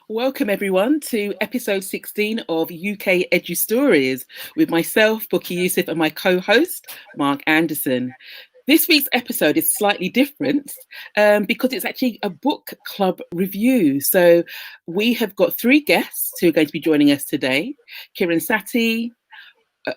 Welcome everyone to episode 16 of UK Edu Stories with myself, Bookie Yusuf, and my co-host, Mark Anderson. This week's episode is slightly different because it's actually a book club review. So we have got three guests who are going to be joining us today. Kiran Saty,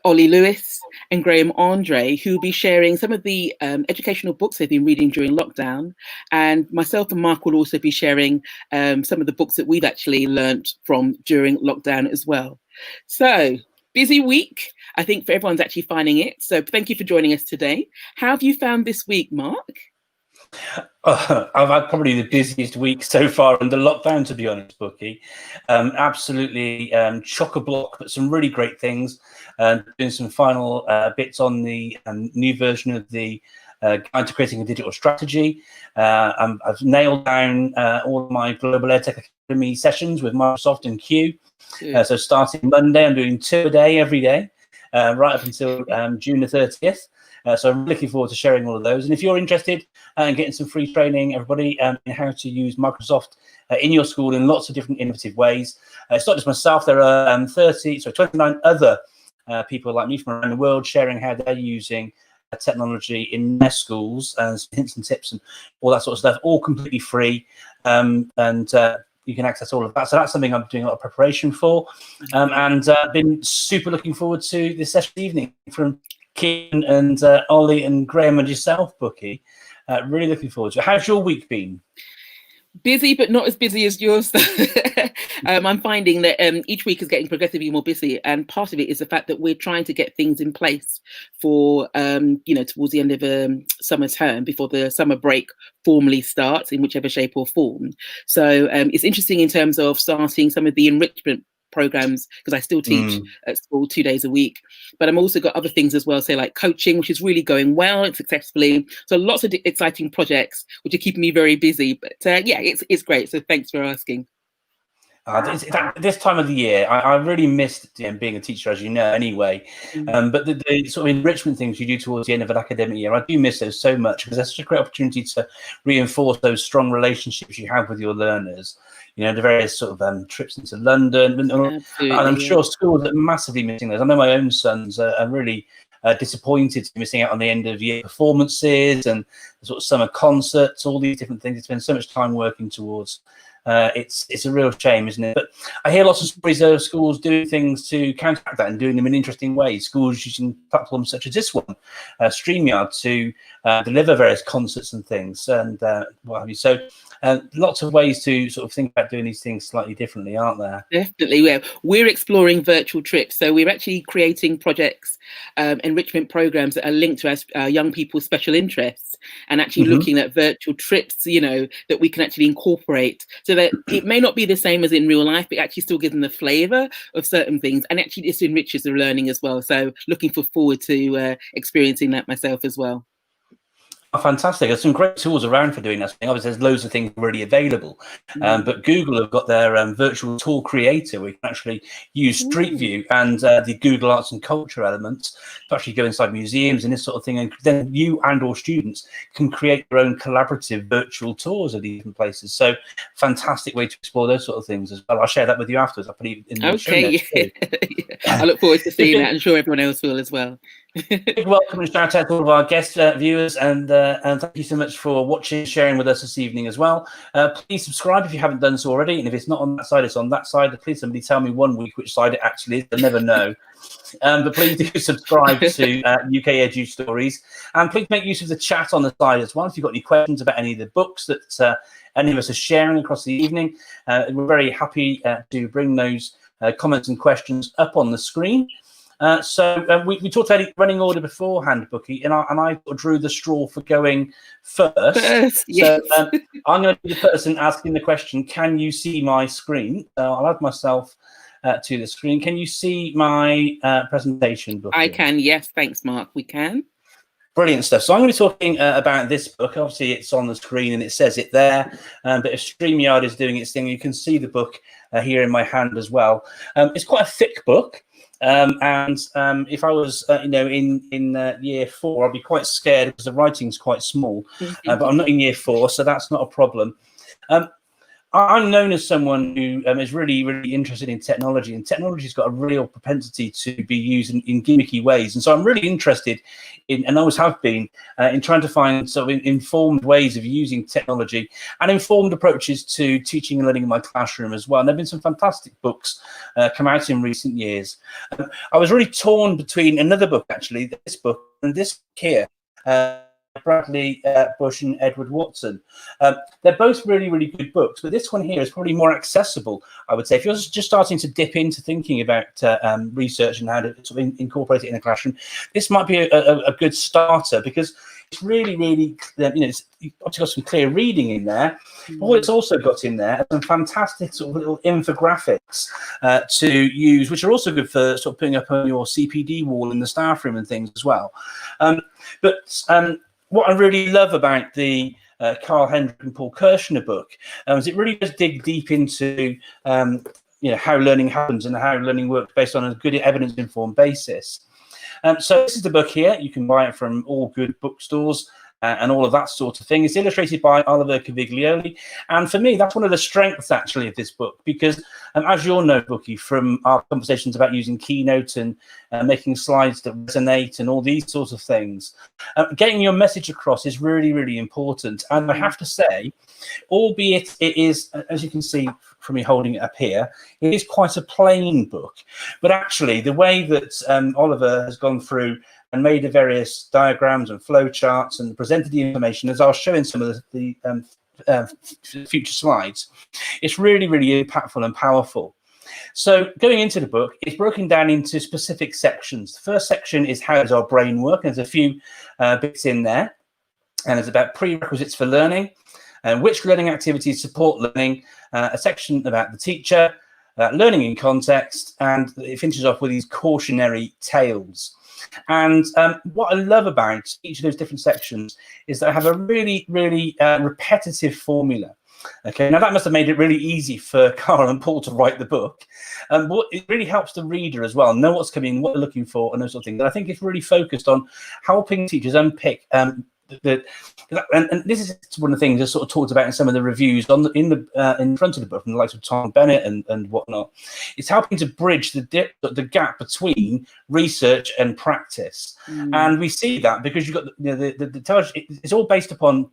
Ollie Lewis and Graham Andre, who will be sharing some of the educational books they've been reading during lockdown. And myself and Mark will also be sharing some of the books that we've actually learnt from during lockdown as well. So, busy week, I think, for everyone's actually finding it. So thank you for joining us today. How have you found this week, Mark? I've had probably the busiest week so far under lockdown, to be honest, Bookie. Absolutely chock-a-block, but some really great things. Doing some final bits on the new version of the Guide to Creating a Digital Strategy. I've nailed down all of my Global EdTech Academy sessions with Microsoft and Q. So starting Monday, I'm doing 2 a day every day, right up until June the 30th. So I'm looking forward to sharing all of those. And if you're interested in getting some free training, everybody, in how to use Microsoft in your school in lots of different innovative ways. It's not just myself. There are 29 other people like me from around the world sharing how they're using technology in their schools and hints and tips and all that sort of stuff, all completely free. And you can access all of that. So that's something I'm doing a lot of preparation for. And been super looking forward to this session evening from Kim and Ollie and Graham and yourself, Bookie. Really looking forward to it. How's your week been? Busy, but not as busy as yours. I'm finding that each week is getting progressively more busy, and part of it is the fact that we're trying to get things in place for, towards the end of summer term before the summer break formally starts in whichever shape or form. So it's interesting in terms of starting some of the enrichment programs, because I still teach at school 2 days a week, but I'm also got other things as well, say like coaching, which is really going well and successfully. So lots of exciting projects which are keeping me very busy, but it's great. So thanks for asking. This time of the year, I really missed being a teacher, as you know, anyway. But the sort of enrichment things you do towards the end of an academic year, I do miss those so much, because there's such a great opportunity to reinforce those strong relationships you have with your learners. You know, the various sort of trips into London. And I'm sure schools are massively missing those. I know my own sons are really disappointed missing out on the end of year performances and the sort of summer concerts, all these different things. They spend so much time working towards. It's a real shame, isn't it? But I hear lots of stories of schools doing things to counteract that and doing them in interesting ways. Schools using platforms such as this one, StreamYard, to deliver various concerts and things and what have you. So lots of ways to sort of think about doing these things slightly differently, aren't there? Definitely. We're exploring virtual trips. So we're actually creating projects, enrichment programs that are linked to our young people's special interests, and actually looking at virtual trips, that we can actually incorporate, so that it may not be the same as in real life, but actually still give them the flavour of certain things, and actually this enriches the learning as well. So looking forward to experiencing that myself as well. Oh, fantastic. There's some great tools around for doing that. Obviously, there's loads of things already available. But Google have got their virtual tour creator. We can actually use Street View and the Google Arts and Culture elements to actually go inside museums and this sort of thing. And then you and or students can create your own collaborative virtual tours of these different places. So fantastic way to explore those sort of things as well. I'll share that with you afterwards. I'll put it in the show notes too. I look forward to seeing that. I'm sure everyone else will as well. Big welcome and shout out to all of our guest viewers, and thank you so much for watching, sharing with us this evening as well. Please subscribe if you haven't done so already, and if it's not on that side, it's on that side. Please somebody tell me one week which side it actually is. I'll never know. But please do subscribe to UK Edu Stories, and please make use of the chat on the side as well. If you've got any questions about any of the books that any of us are sharing across the evening, we're very happy to bring those comments and questions up on the screen. So we talked about running order beforehand, Bookie, and I drew the straw for going first. Yes. So I'm going to be the person asking the question, can you see my screen? So I'll add myself to the screen. Can you see my presentation, Bookie? I can, yes. Thanks, Mark. We can. Brilliant stuff. So I'm going to be talking about this book. Obviously, it's on the screen and it says it there. But if StreamYard is doing its thing, you can see the book here in my hand as well. It's quite a thick book. And if I was, in year 4, I'd be quite scared because the writing's quite small. But I'm not in year 4, so that's not a problem. I'm known as someone who is really, really interested in technology, and technology's got a real propensity to be used in gimmicky ways. And so I'm really interested in, and always have been, in trying to find sort of informed ways of using technology and informed approaches to teaching and learning in my classroom as well. And there have been some fantastic books come out in recent years. I was really torn between another book, actually, this book, and this here. Bradley Bush and Edward Watson. They're both really, really good books, but this one here is probably more accessible, I would say. If you're just starting to dip into thinking about research and how to sort of incorporate it in a classroom, this might be a good starter, because it's really, really, it's obviously got some clear reading in there. But what it's also got in there are some fantastic sort of little infographics to use, which are also good for sort of putting up on your CPD wall in the staff room and things as well. What I really love about the Carl Hendrick and Paul Kirshner book is it really does dig deep into how learning happens and how learning works based on a good evidence-informed basis. So this is the book here. You can buy it from all good bookstores and all of that sort of thing. It's illustrated by Oliver Caviglioli. And for me, that's one of the strengths, actually, of this book, because as you'll know, Bookie, from our conversations about using Keynote and making slides that resonate and all these sorts of things, getting your message across is really, really important. And I have to say, albeit it is, as you can see from me holding it up here, it is quite a plain book. But actually, the way that Oliver has gone through and made the various diagrams and flow charts and presented the information, as I'll show in some of the future slides, it's really, really impactful and powerful. So going into the book, it's broken down into specific sections. The first section is how does our brain work? And there's a few bits in there. And it's about prerequisites for learning, and which learning activities support learning, a section about the teacher, learning in context, and it finishes off with these cautionary tales. And what I love about each of those different sections is that I have a really, really repetitive formula. Okay, now that must have made it really easy for Carl and Paul to write the book. But it really helps the reader as well know what's coming, what they're looking for, and those sort of things. And I think it's really focused on helping teachers unpick and this is one of the things that's sort of talked about in some of the reviews in front of the book from the likes of Tom Bennett and whatnot. It's helping to bridge the gap between research and practice, and we see that because you've got it's all based upon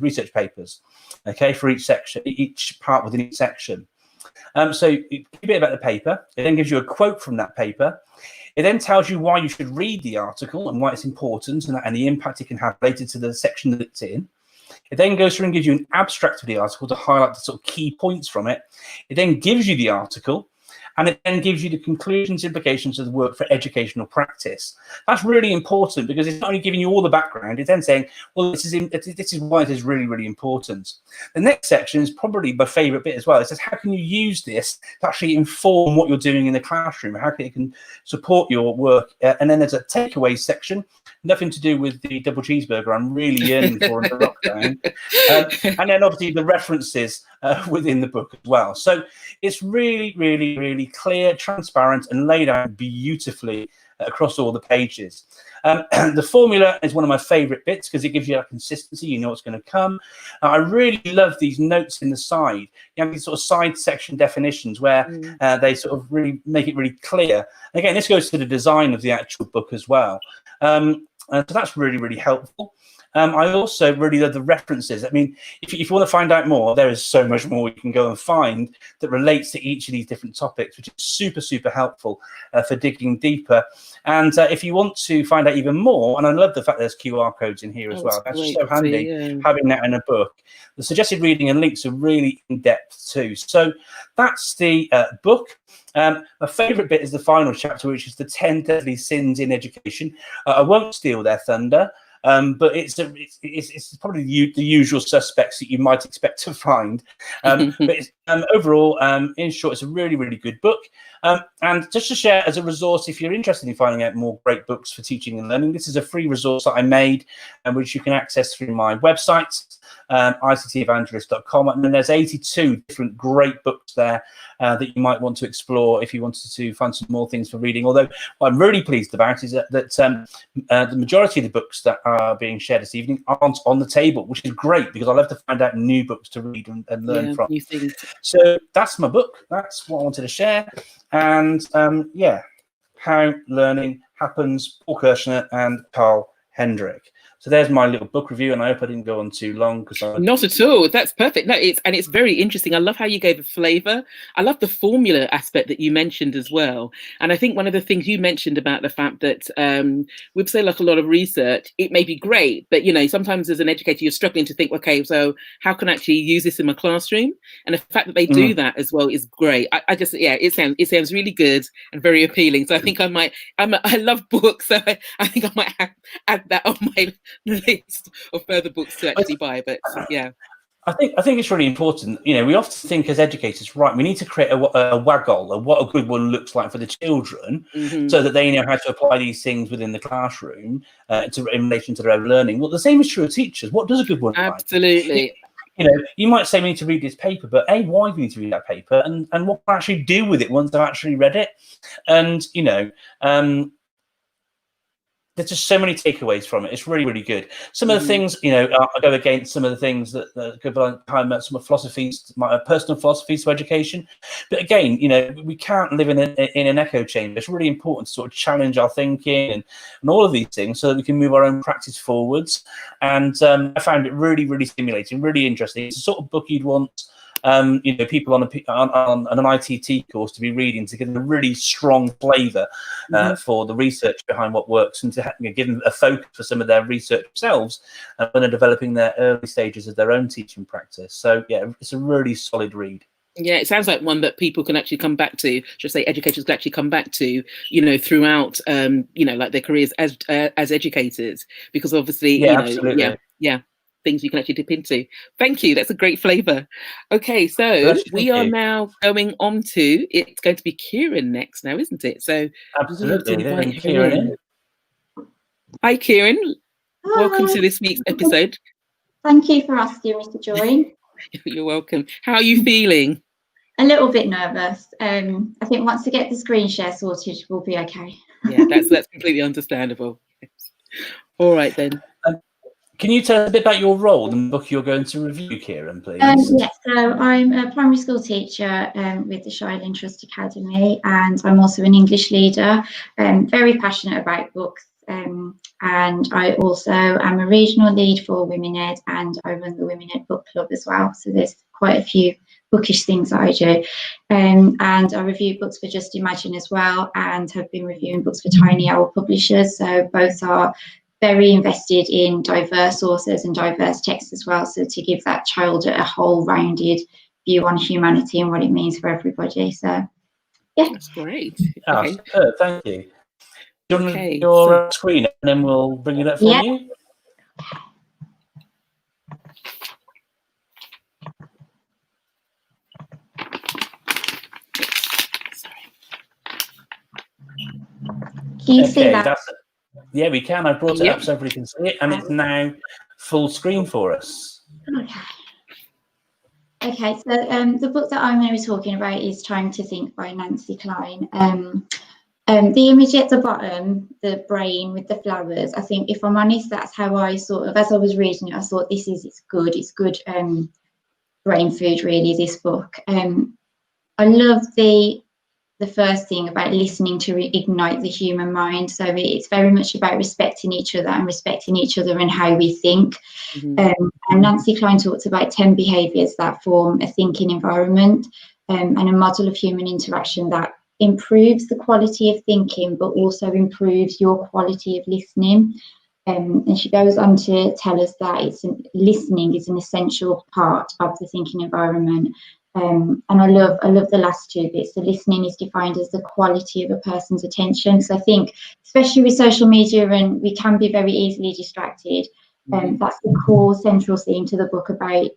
research papers, okay, for each section, each part within each section. So you give a bit about the paper. It then gives you a quote from that paper. It then tells you why you should read the article and why it's important and the impact it can have related to the section that it's in. It then goes through and gives you an abstract of the article to highlight the sort of key points from it. It then gives you the article, and it then gives you the conclusions, implications of the work for educational practice. That's really important because it's not only giving you all the background, it's then saying, well, this is why it is really, really important. The next section is probably my favourite bit as well. It says, how can you use this to actually inform what you're doing in the classroom? How can it can support your work? And then there's a takeaway section, nothing to do with the double cheeseburger I'm really yearning for in the lockdown. And then obviously the references within the book as well. So it's really, really, really clear, transparent, and laid out beautifully across all the pages. The formula is one of my favorite bits because it gives you that consistency. You know what's going to come. I really love these notes in the side. You have these sort of side section definitions where they sort of really make it really clear. Again, this goes to the design of the actual book as well. So that's really, really helpful. I also really love the references. I mean, if you want to find out more, there is so much more you can go and find that relates to each of these different topics, which is super, super helpful for digging deeper. And if you want to find out even more, and I love the fact there's QR codes in here as well. That's so handy having that in a book. The suggested reading and links are really in depth too. So that's the book. My favourite bit is the final chapter, which is the 10 deadly sins in education. I won't steal their thunder. But it's probably the usual suspects that you might expect to find. But overall, in short, it's a really, really good book. And just to share as a resource, if you're interested in finding out more great books for teaching and learning, this is a free resource that I made, which you can access through my website, ictevangelist.com. And then there's 82 different great books there that you might want to explore if you wanted to find some more things for reading. Although what I'm really pleased about is that the majority of the books that are being shared this evening aren't on the table, which is great because I love to find out new books to read and learn from. New things. So that's my book. That's what I wanted to share. And How Learning Happens, Paul Kirshner and Carl Hendrick. So there's my little book review, and I hope I didn't go on too long because not at all. That's perfect. No, it's very interesting. I love how you gave a flavour. I love the formula aspect that you mentioned as well. And I think one of the things you mentioned about the fact that with say like a lot of research, it may be great, but sometimes as an educator you're struggling to think, okay, so how can I actually use this in my classroom? And the fact that they do that as well is great. I just it sounds really good and very appealing. So I think I love books, so I think I might add that on my list of further books to actually buy. But yeah, I think it's really important. We often think as educators, right, we need to create a waggle of what a good one looks like for the children, so that they know how to apply these things within the classroom in relation to their own learning. Well, the same is true of teachers. What does a good one look like? Absolutely. You might say we need to read this paper, but why do we need to read that paper, and what can I actually do with it once I've actually read it? And there's just so many takeaways from it. It's really, really good. Some of the things, I go against some of the things that go behind some of philosophies, my personal philosophies to education. But again, we can't live in an echo chamber. It's really important to sort of challenge our thinking and all of these things so that we can move our own practice forwards. And I found it really, really stimulating, really interesting. It's the sort of book you'd want people on an ITT course to be reading to get a really strong flavour for the research behind what works, and to give them a focus for some of their research themselves when they're developing their early stages of their own teaching practice. So yeah, it's a really solid read. Yeah, it sounds like one that people can actually come back to, just say educators can actually come back to, throughout, like their careers as educators, because obviously, absolutely. Things you can actually dip into. Thank you. That's a great flavour. Okay, so we are now going on to, it's going to be Kieran next now, isn't it? So absolutely. Kieran. Hi, Kieran. Hi. Welcome to this week's episode. Thank you for asking me to join. You're welcome. How are you feeling? A little bit nervous. I think once I get the screen share sorted, we'll be okay. Yeah, that's completely understandable. All right then. Can you tell us a bit about your role in the book you're going to review, Kieran, please? Yes, so I'm a primary school teacher with the Shireland Trust Academy, and I'm also an English leader. Very passionate about books, and I also am a regional lead for Women Ed, and I run the Women Ed Book Club as well. So there's quite a few bookish things that I do. And I review books for Just Imagine as well, and have been reviewing books for Tiny Owl Publishers. So both are very invested in diverse authors and diverse texts as well, so to give that child a whole rounded view on humanity and what it means for everybody. So yeah, that's great. Okay. Thank you. Do you want your screen, and then we'll bring it up for you? Can you see that? Yeah, we can. I brought it up so everybody can see it, and it's now full screen for us. Okay, so the book that I'm going to be talking about is Time to Think by Nancy Kline. The image at the bottom, the brain with the flowers, I think, if I'm honest, that's how I sort of, as I was reading it, I thought it's good brain food, really, this book. I love the first thing about listening to ignite the human mind. So it's very much about respecting each other and how we think. And Nancy Kline talks about 10 behaviours that form a thinking environment, and a model of human interaction that improves the quality of thinking, but also improves your quality of listening. And she goes on to tell us that listening is an essential part of the thinking environment. And I love the last two bits. So listening is defined as the quality of a person's attention. So I think, especially with social media, and we can be very easily distracted. That's the core central theme to the book about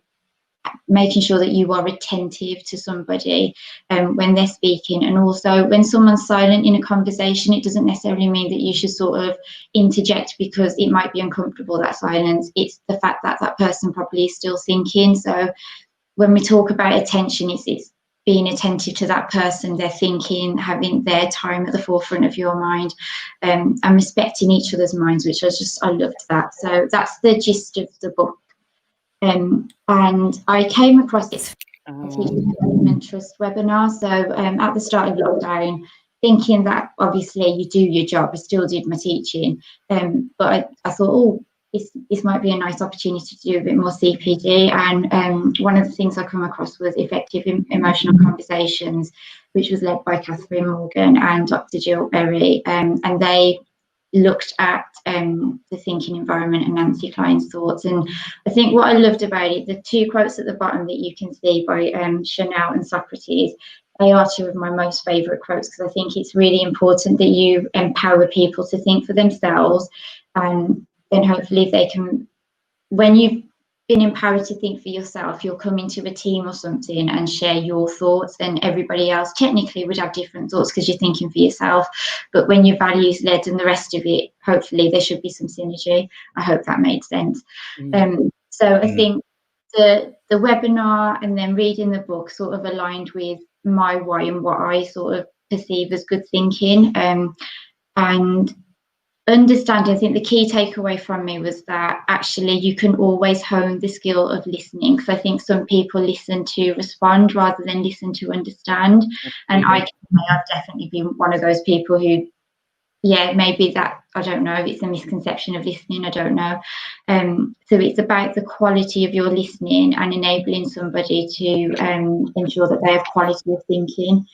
making sure that you are attentive to somebody when they're speaking. And also, when someone's silent in a conversation, it doesn't necessarily mean that you should sort of interject because it might be uncomfortable, that silence. It's the fact that that person probably is still thinking. So when we talk about attention, it's being attentive to that person, their thinking, having their time at the forefront of your mind, and respecting each other's minds, which I loved that. So that's the gist of the book. And I came across this Teaching Development Trust webinar. So at the start of lockdown, thinking that obviously you do your job, I still did my teaching, but I thought, oh, this might be a nice opportunity to do a bit more CPD. And one of the things I come across was Effective Emotional Conversations, which was led by Catherine Morgan and Dr. Jill Berry, and they looked at the thinking environment and Nancy Klein's thoughts. And I think what I loved about it, the two quotes at the bottom that you can see by Chanel and Socrates, they are two of my most favourite quotes, because I think it's really important that you empower people to think for themselves, and then hopefully if they can, when you've been empowered to think for yourself, you'll come into a team or something and share your thoughts, and everybody else technically would have different thoughts because you're thinking for yourself. But when your values led and the rest of it, hopefully there should be some synergy. I hope that made sense. So I think the webinar and then reading the book sort of aligned with my why and what I sort of perceive as good thinking. And understanding, I think the key takeaway from me was that actually you can always hone the skill of listening, because I think some people listen to respond rather than listen to understand. And I've definitely been one of those people who, yeah, maybe that, I don't know, it's a misconception of listening, I don't know. So it's about the quality of your listening and enabling somebody to ensure that they have quality of thinking.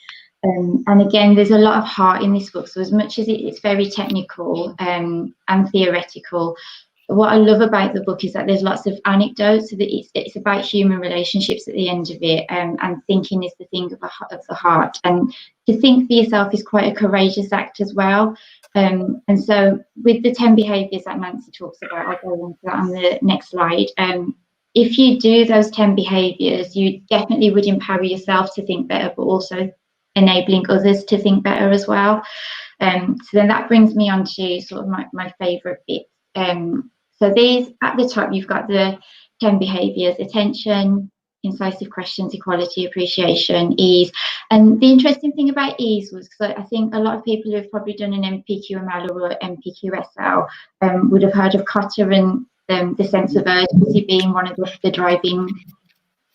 And again, there's a lot of heart in this book. So as much as it's very technical and theoretical, what I love about the book is that there's lots of anecdotes. So that it's about human relationships at the end of it, and thinking is the thing of the heart. And to think for yourself is quite a courageous act as well. And so with the 10 behaviours that Nancy talks about, I'll go into that on the next slide. If you do those 10 behaviours, you definitely would empower yourself to think better, but also enabling others to think better as well. So then that brings me on to sort of my favourite bits. So these, at the top, you've got the 10 behaviours: attention, incisive questions, equality, appreciation, ease. And the interesting thing about ease was, because I think a lot of people who have probably done an MPQML or an MPQSL would have heard of Cotter and the sense of urgency being one of the driving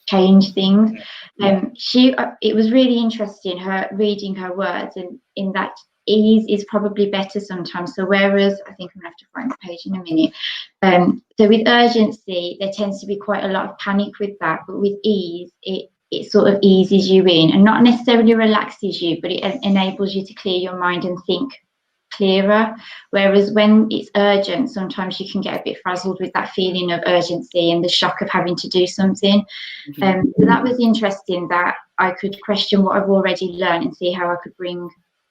change things. It was really interesting, her reading her words, and in that ease is probably better sometimes. So whereas, I think I'm gonna have to find the page in a minute. So with urgency, there tends to be quite a lot of panic with that, but with ease, it sort of eases you in, and not necessarily relaxes you, but it enables you to clear your mind and think clearer. Whereas when it's urgent, sometimes you can get a bit frazzled with that feeling of urgency and the shock of having to do something. So that was interesting, that I could question what I've already learned and see how I could bring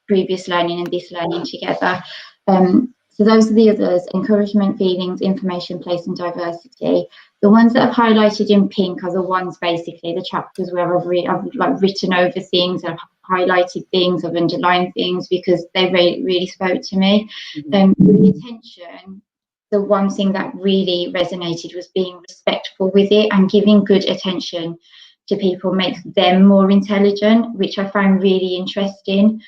previous learning and this learning together. So those are the others: encouragement, feelings, information, place and diversity. The ones that I've highlighted in pink are the ones, basically the chapters where I've like written over things, I've highlighted things, I've underlined things because they really spoke to me. With the attention, the one thing that really resonated was being respectful with it, and giving good attention to people makes them more intelligent, which I found really interesting.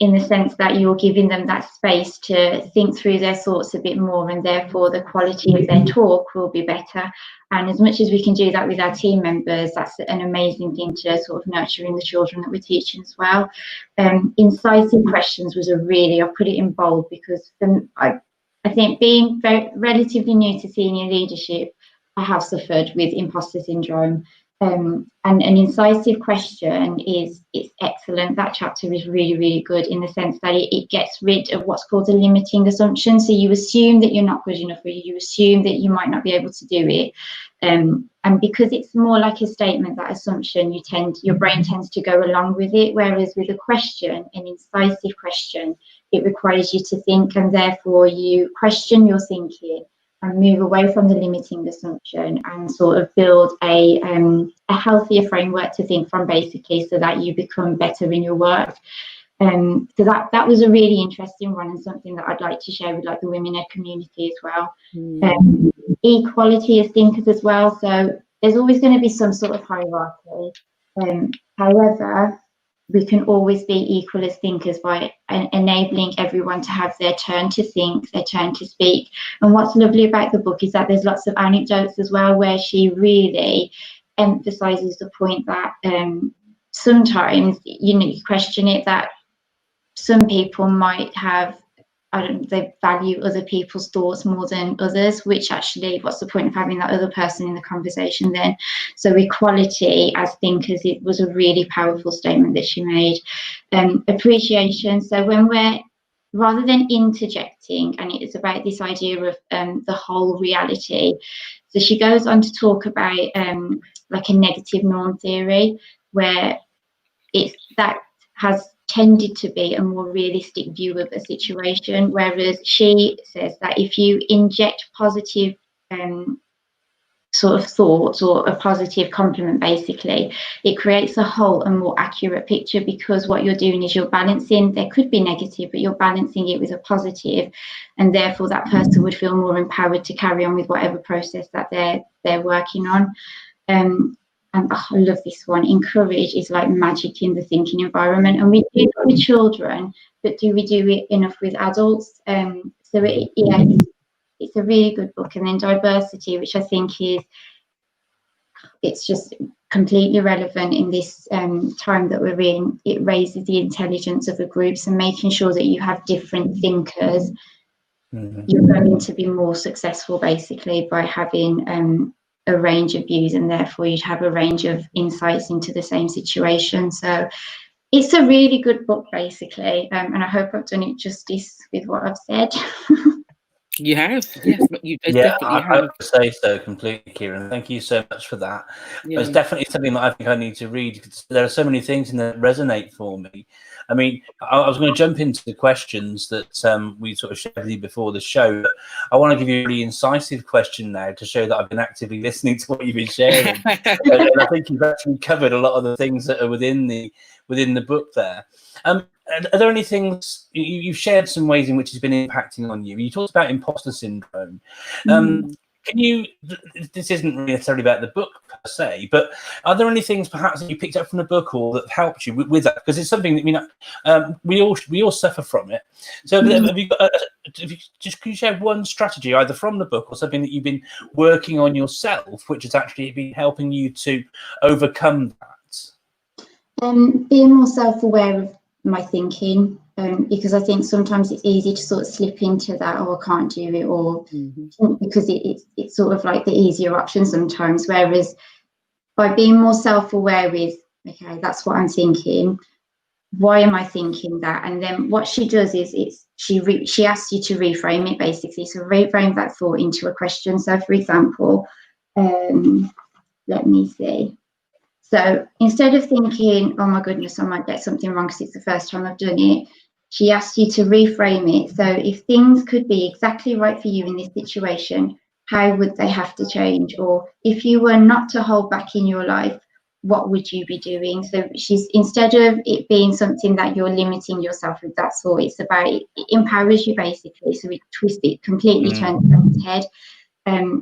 In the sense that you're giving them that space to think through their thoughts a bit more, and therefore the quality of their talk will be better. And as much as we can do that with our team members, that's an amazing thing to sort of nurture in the children that we're teaching as well. Incisive questions was I put it in bold because I think, being relatively new to senior leadership, I have suffered with imposter syndrome. And an incisive question it's excellent. That chapter is really good in the sense that it gets rid of what's called a limiting assumption. So you assume that you're not good enough, or you assume that you might not be able to do it. And because it's more like a statement, that assumption, your brain tends to go along with it. Whereas with a question, an incisive question, it requires you to think, and therefore you question your thinking, and move away from the limiting assumption and sort of build a healthier framework to think from, basically, so that you become better in your work. So that was a really interesting one, and something that I'd like to share with, like, the women ed community as well. Equality as thinkers as well. So there's always going to be some sort of hierarchy. However, we can always be equal as thinkers by enabling everyone to have their turn to think, their turn to speak. And what's lovely about the book is that there's lots of anecdotes as well, where she really emphasises the point that sometimes, you question it, that some people might have, they value other people's thoughts more than others, which actually, what's the point of having that other person in the conversation then? So equality as thinkers, it was a really powerful statement that she made. Appreciation. So when we're, rather than interjecting, and it's about this idea of the whole reality. So she goes on to talk about like a negative norm theory, where that has tended to be a more realistic view of a situation, whereas she says that if you inject positive sort of thoughts, or a positive compliment, basically, it creates a whole and more accurate picture, because what you're doing is you're balancing, there could be negative, but you're balancing it with a positive, and therefore that person would feel more empowered to carry on with whatever process that they're working on. And I love this one. Encourage is like magic in the thinking environment, and we do it with children, but do we do it enough with adults? So it's a really good book. And then diversity, which I think it's just completely relevant in this time that we're in. It raises the intelligence of a group, so making sure that you have different thinkers, you're going to be more successful, basically, by having a range of views, and therefore you'd have a range of insights into the same situation. So it's a really good book, basically, and I hope I've done it justice with what I've said. You have, yes, you definitely have. I would say so completely, Kieran. Thank you so much for that. Yeah. It's definitely something that I think I need to read, because there are so many things in there that resonate for me. I mean, I was going to jump into the questions that we sort of shared with you before the show, but I want to give you a really incisive question now to show that I've been actively listening to what you've been sharing. And I think you've actually covered a lot of the things that are within the book there. Are there any things you've shared, some ways in which it's been impacting on you? You talked about imposter syndrome. Can you? This isn't really necessarily about the book per se, but are there any things perhaps that you picked up from the book, or that helped you with that? Because it's something that we all suffer from it. So have you got? Can you share one strategy, either from the book or something that you've been working on yourself, which has actually been helping you to overcome that? Being more self-aware of my thinking, because I think sometimes it's easy to sort of slip into that, oh, I can't do it, or because it's sort of like the easier option sometimes, whereas by being more self-aware with, okay, that's what I'm thinking, why am I thinking that? And then what she does is she asks you to reframe it, basically, so reframe that thought into a question. So for example, let me see. So instead of thinking, oh my goodness, I might get something wrong because it's the first time I've done it, she asked you to reframe it. So if things could be exactly right for you in this situation, how would they have to change? Or if you were not to hold back in your life, what would you be doing? So she's, instead of it being something that you're limiting yourself with, that's all it's about. It empowers you, basically. So it twists it, completely turns it on its head.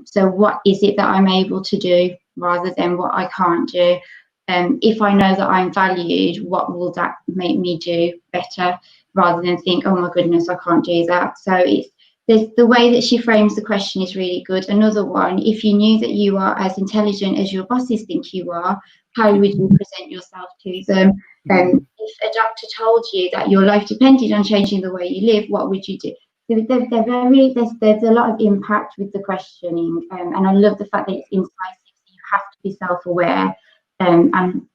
So what is it that I'm able to do rather than what I can't do? If I know that I'm valued, what will that make me do better, rather than think, oh my goodness, I can't do that. So there's the way that she frames the question is really good. Another one, if you knew that you are as intelligent as your bosses think you are, how would you present yourself to them? If a doctor told you that your life depended on changing the way you live, what would you do? So there's a lot of impact with the questioning, and I love the fact that it's incisive. So you have to be self-aware. And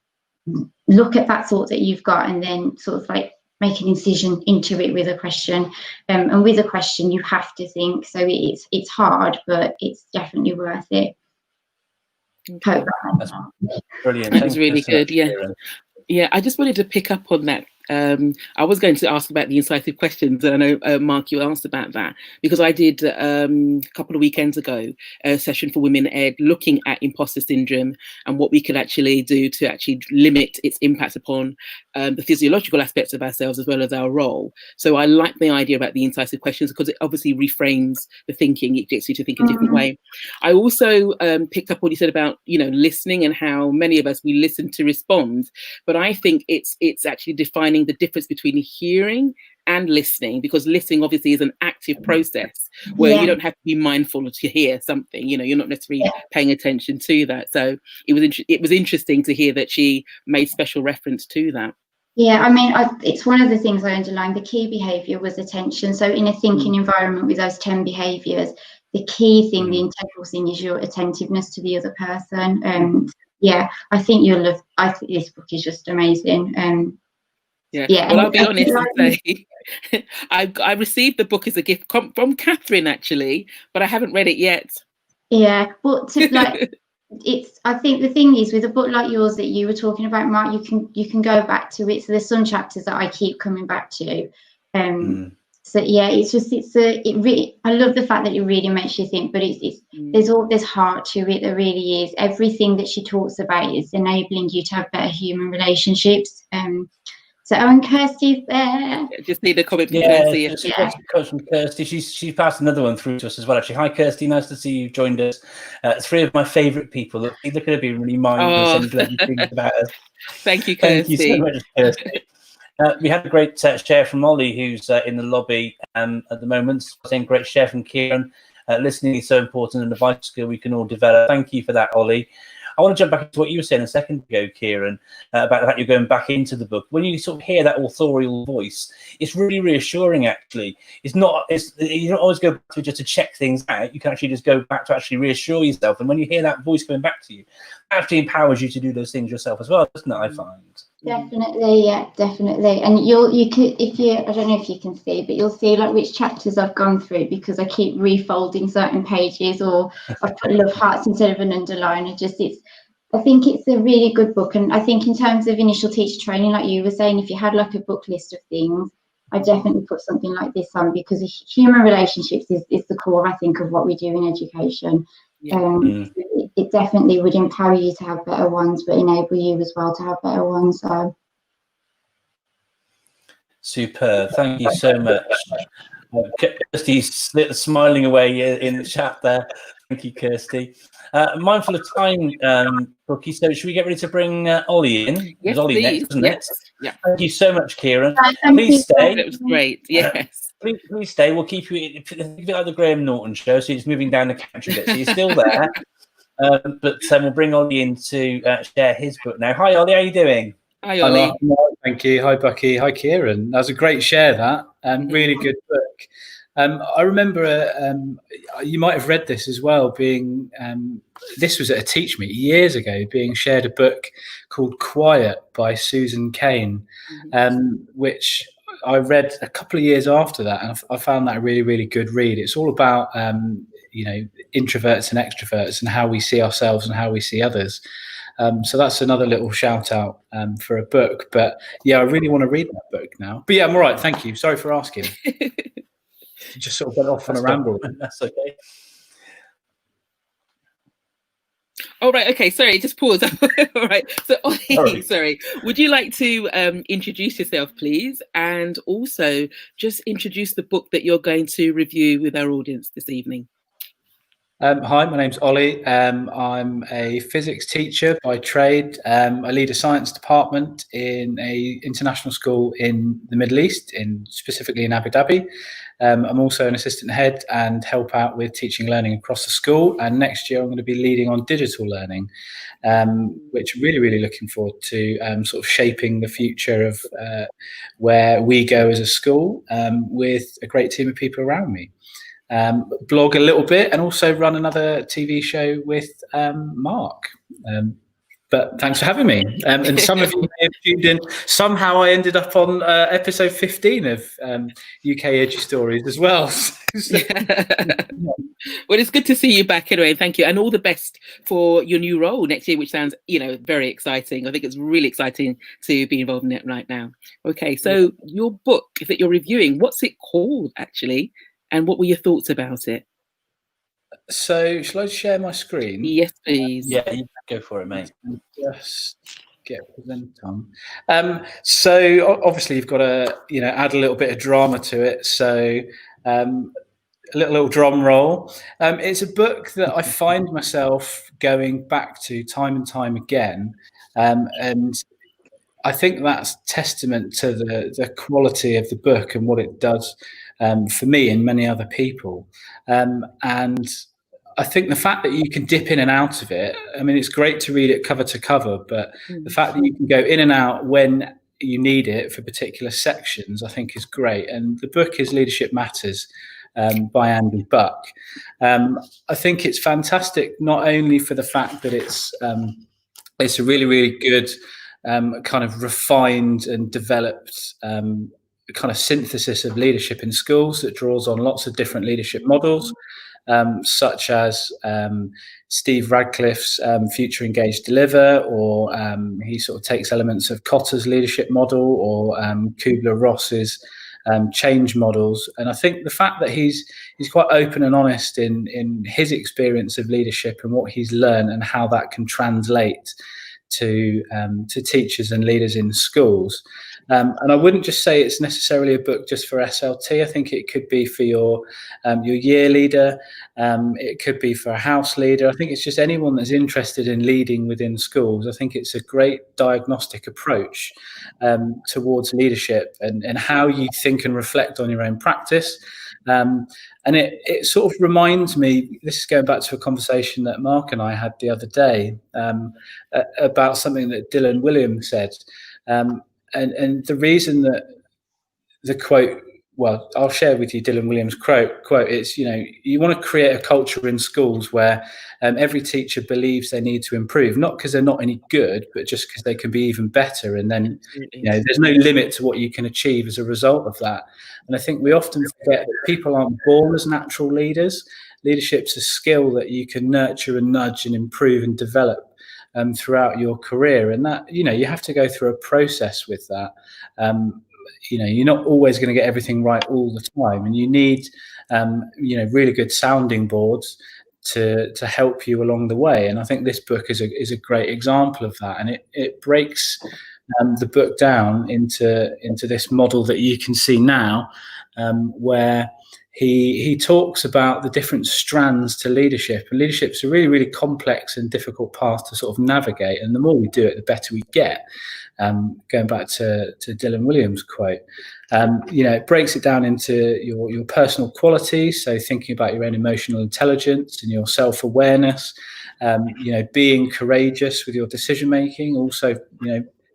look at that thought that you've got, and then sort of like make an incision into it with a question. And with a question, you have to think. So it's hard, but it's definitely worth it. Okay. That's brilliant. That was really good. Yeah. I just wanted to pick up on that I was going to ask about the incisive questions, and I know, Mark, you asked about that, because I did a couple of weekends ago a session for Women Ed looking at imposter syndrome and what we could actually do to actually limit its impact upon the physiological aspects of ourselves as well as our role. So I like the idea about the incisive questions because it obviously reframes the thinking. It gets you to think a different way. I also picked up what you said about, you know, listening and how many of us, we listen to respond. But I think it's actually defining the difference between hearing and listening, because listening obviously is an active process where you don't have to be mindful to hear something. You know, you're not necessarily paying attention to that. So it was interesting to hear that she made special reference to that. Yeah, I mean, it's one of the things I underlined. The key behaviour was attention. So in a thinking environment with those 10 behaviours, the key thing, the integral thing, is your attentiveness to the other person. Yeah, I think you'll love. I think this book is just amazing. Yeah. Well, I'll be honest and say, I received the book as a gift from Catherine actually, but I haven't read it yet. Yeah, but to like. I think the thing is, with a book like yours that you were talking about, Mark, you can go back to it. So there's some chapters that I keep coming back to. So yeah, I love the fact that it really makes you think, but there's heart to it. There really is. Everything that she talks about is enabling you to have better human relationships. So Kirsty's there. Just need a comment from Kirsty. Comes from Kirsty. She passed another one through to us as well. Actually, hi Kirsty, nice to see you joined us. Three of my favourite people. Look at her being really mindful and saying things about us. Thank you, Kirsty. Thank you so much, Kirsty. We had a great share from Ollie, who's in the lobby at the moment. Saying great share from Kieran. Listening is so important and a vital skill we can all develop. Thank you for that, Ollie. I want to jump back into what you were saying a second ago, Kieran, about the fact you're going back into the book. When you sort of hear that authorial voice, it's really reassuring, actually. You don't always go back to it just to check things out. You can actually just go back to actually reassure yourself. And when you hear that voice coming back to you, it actually empowers you to do those things yourself as well, doesn't it, I find? Definitely, yeah, definitely. And you could, I don't know if you can see, but you'll see like which chapters I've gone through, because I keep refolding certain pages, or I've put love hearts instead of an underline. I think it's a really good book. And I think in terms of initial teacher training, like you were saying, if you had like a book list of things, I definitely put something like this on, because human relationships is the core, I think, of what we do in education. It definitely would empower you to have better ones, but enable you as well to have better ones. So. Superb. Thank you so much. Kirsty's smiling away in the chat there. Thank you, Kirsty. Mindful of time, Bookie, so should we get ready to bring Ollie in? Yes, Ollie please. next, isn't it? Yeah. Thank you so much, Kieran. Please stay. That was great. Yes. Please stay. We'll keep you. Think of it like the Graham Norton show, so he's moving down the couch a bit. So you're still there. But we'll bring Ollie in to share his book now. Hi, Ollie. How are you doing? Hi, Ollie. Thank you. Hi, Bucky. Hi, Kieran. That was a great share, that. Really good book. I remember you might have read this as well, being this was at a Teach Me years ago, being shared a book called Quiet by Susan Cain, which I read a couple of years after that, and I found that a really, really good read. It's all about introverts and extroverts and how we see ourselves and how we see others. So that's another little shout out for a book. But yeah, I really want to read that book now. But yeah, I'm all right. Thank you. Sorry for asking. Just sort of went off on a ramble. That's okay. All right. Okay. Sorry. Just pause. All right. So, Ollie, sorry. Would you like to introduce yourself, please, and also just introduce the book that you're going to review with our audience this evening? Hi, my name's Ollie. I'm a physics teacher by trade. I lead a science department in an international school in the Middle East, specifically in Abu Dhabi. I'm also an assistant head and help out with teaching learning across the school. And next year I'm going to be leading on digital learning, which I'm really, really looking forward to, sort of shaping the future of where we go as a school with a great team of people around me. Blog a little bit and also run another TV show with Mark. But thanks for having me. And some of you may have tuned in. Somehow I ended up on episode 15 of UK Edgy Stories as well. Well, it's good to see you back anyway. Thank you. And all the best for your new role next year, which sounds, very exciting. I think it's really exciting to be involved in it right now. Okay, so your book that you're reviewing, what's it called actually? And what were your thoughts about it? So shall I share my screen? Yes, please. Yeah, you go for it, mate. Just get present on. So obviously you've got to, add a little bit of drama to it. So a little drum roll. It's a book that I find myself going back to time and time again. And I think that's testament to the quality of the book and what it does for me and many other people. And I think the fact that you can dip in and out of it, I mean, it's great to read it cover to cover, but the fact that you can go in and out when you need it for particular sections, I think is great. And the book is Leadership Matters by Andy Buck. I think it's fantastic, not only for the fact that it's a really, really good kind of refined and developed kind of synthesis of leadership in schools that draws on lots of different leadership models, such as Steve Radcliffe's Future Engage Deliver, or he sort of takes elements of Kotter's leadership model, or Kubler-Ross's change models. And I think the fact that he's quite open and honest in his experience of leadership and what he's learned and how that can translate to teachers and leaders in schools. And I wouldn't just say it's necessarily a book just for SLT. I think it could be for your year leader. It could be for a house leader. I think it's just anyone that's interested in leading within schools. I think it's a great diagnostic approach towards leadership and how you think and reflect on your own practice. And it sort of reminds me, this is going back to a conversation that Mark and I had the other day about something that Dylan Williams said. And the reason that the quote, well, I'll share with you Dylan Williams' quote. It's, you want to create a culture in schools where every teacher believes they need to improve, not because they're not any good, but just because they can be even better. And then, there's no limit to what you can achieve as a result of that. And I think we often forget that people aren't born as natural leaders. Leadership's a skill that you can nurture and nudge and improve and develop throughout your career. And that, you have to go through a process with that. You're not always going to get everything right all the time, and you need really good sounding boards to help you along the way. And I think this book is a great example of that, and it breaks the book down into this model that you can see now, where he talks about the different strands to leadership. And leadership's a really, really complex and difficult path to sort of navigate. And the more we do it, the better we get. Going back to Dylan Williams' quote, it breaks it down into your personal qualities. So thinking about your own emotional intelligence and your self-awareness, being courageous with your decision-making, also,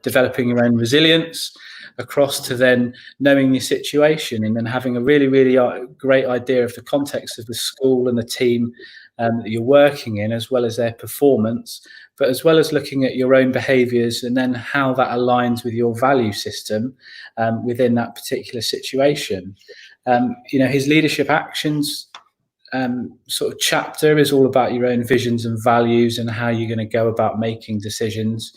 developing your own resilience, across to then knowing your situation and then having a really, really great idea of the context of the school and the team that you're working in, as well as their performance, but as well as looking at your own behaviours and then how that aligns with your value system within that particular situation. His leadership actions sort of chapter is all about your own visions and values and how you're going to go about making decisions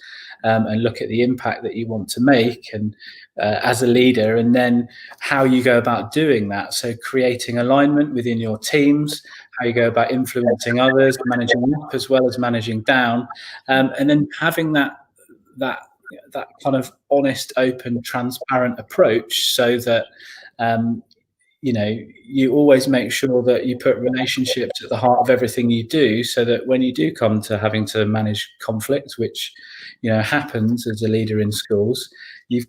and look at the impact that you want to make and as a leader, and then how you go about doing that. So creating alignment within your teams, how you go about influencing others, managing up as well as managing down, and then having that kind of honest, open, transparent approach, so that you always make sure that you put relationships at the heart of everything you do, so that when you do come to having to manage conflict, which happens as a leader in schools, you've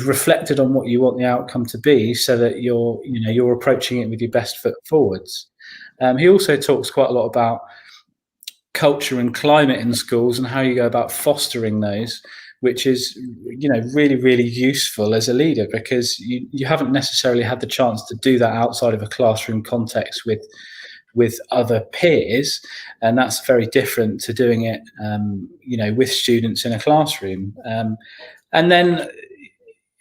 reflected on what you want the outcome to be, so that you're approaching it with your best foot forwards. He also talks quite a lot about culture and climate in schools and how you go about fostering those, which is really, really useful as a leader, because you haven't necessarily had the chance to do that outside of a classroom context with with other peers, and that's very different to doing it, with students in a classroom. And then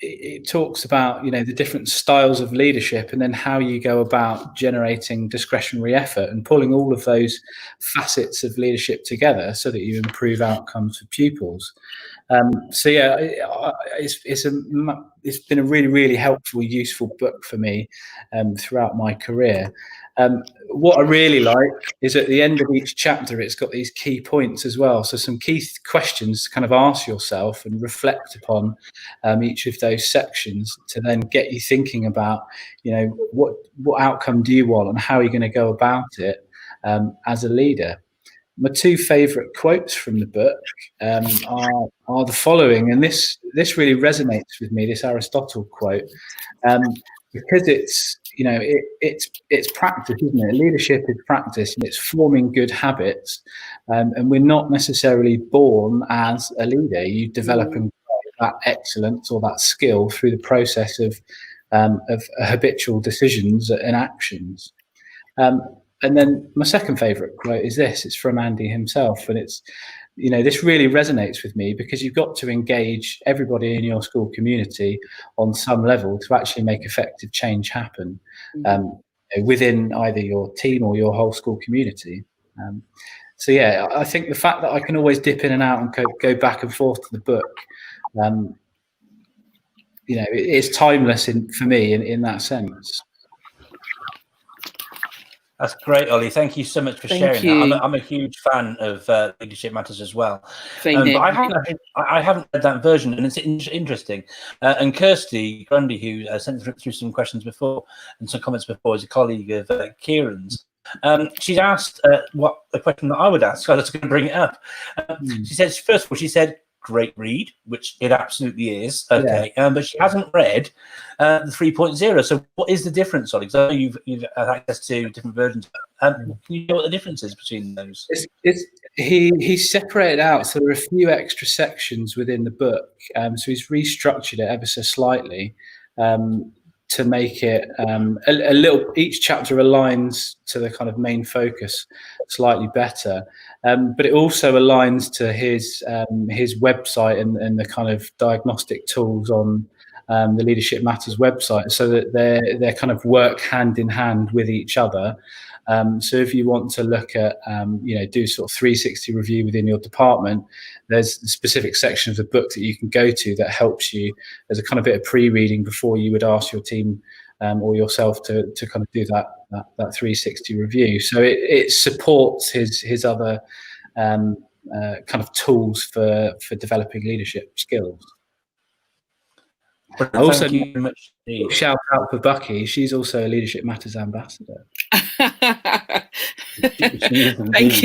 it talks about, the different styles of leadership, and then how you go about generating discretionary effort and pulling all of those facets of leadership together so that you improve outcomes for pupils. It's been a really, really helpful, useful book for me throughout my career. What I really like is at the end of each chapter, it's got these key points as well. So some key questions to kind of ask yourself and reflect upon each of those sections to then get you thinking about, what outcome do you want and how are you going to go about it as a leader. My two favourite quotes from the book are the following, and this really resonates with me. This Aristotle quote, because it's it's practice, isn't it? Leadership is practice, and it's forming good habits. And we're not necessarily born as a leader. You develop and grow that excellence or that skill through the process of habitual decisions and actions. And then my second favourite quote is this. It's from Andy himself, and it's, this really resonates with me because you've got to engage everybody in your school community on some level to actually make effective change happen within either your team or your whole school community. I think the fact that I can always dip in and out and go back and forth to the book, it's timeless for me in that sense. That's great, Ollie. Thank you so much for sharing that. I'm a huge fan of Leadership Matters as well. Same but I haven't read that version, and it's interesting. And Kirsty Grundy, who sent through some questions before and some comments before, is a colleague of Kieran's. She's asked what the question that I would ask. So I was going to bring it up. She said, first of all, great read, which it absolutely is. Okay, yeah. But she hasn't read the 3.0. So what is the difference, Ollie? Because I know you've had access to different versions. Can you know what the difference is between those? He's separated out, so there are a few extra sections within the book. So he's restructured it ever so slightly to make it a little. Each chapter aligns to the kind of main focus slightly better. But it also aligns to his website and the kind of diagnostic tools on the Leadership Matters website, so that they kind of work hand in hand with each other. So if you want to look at, do sort of 360 review within your department, there's a specific section of the book that you can go to that helps you as a kind of bit of pre-reading before you would ask your team or yourself to kind of do that 360 review. So it supports his other kind of tools for developing leadership skills. Also, thank you very much. Shout out for Bucky. She's also a Leadership Matters ambassador. Thank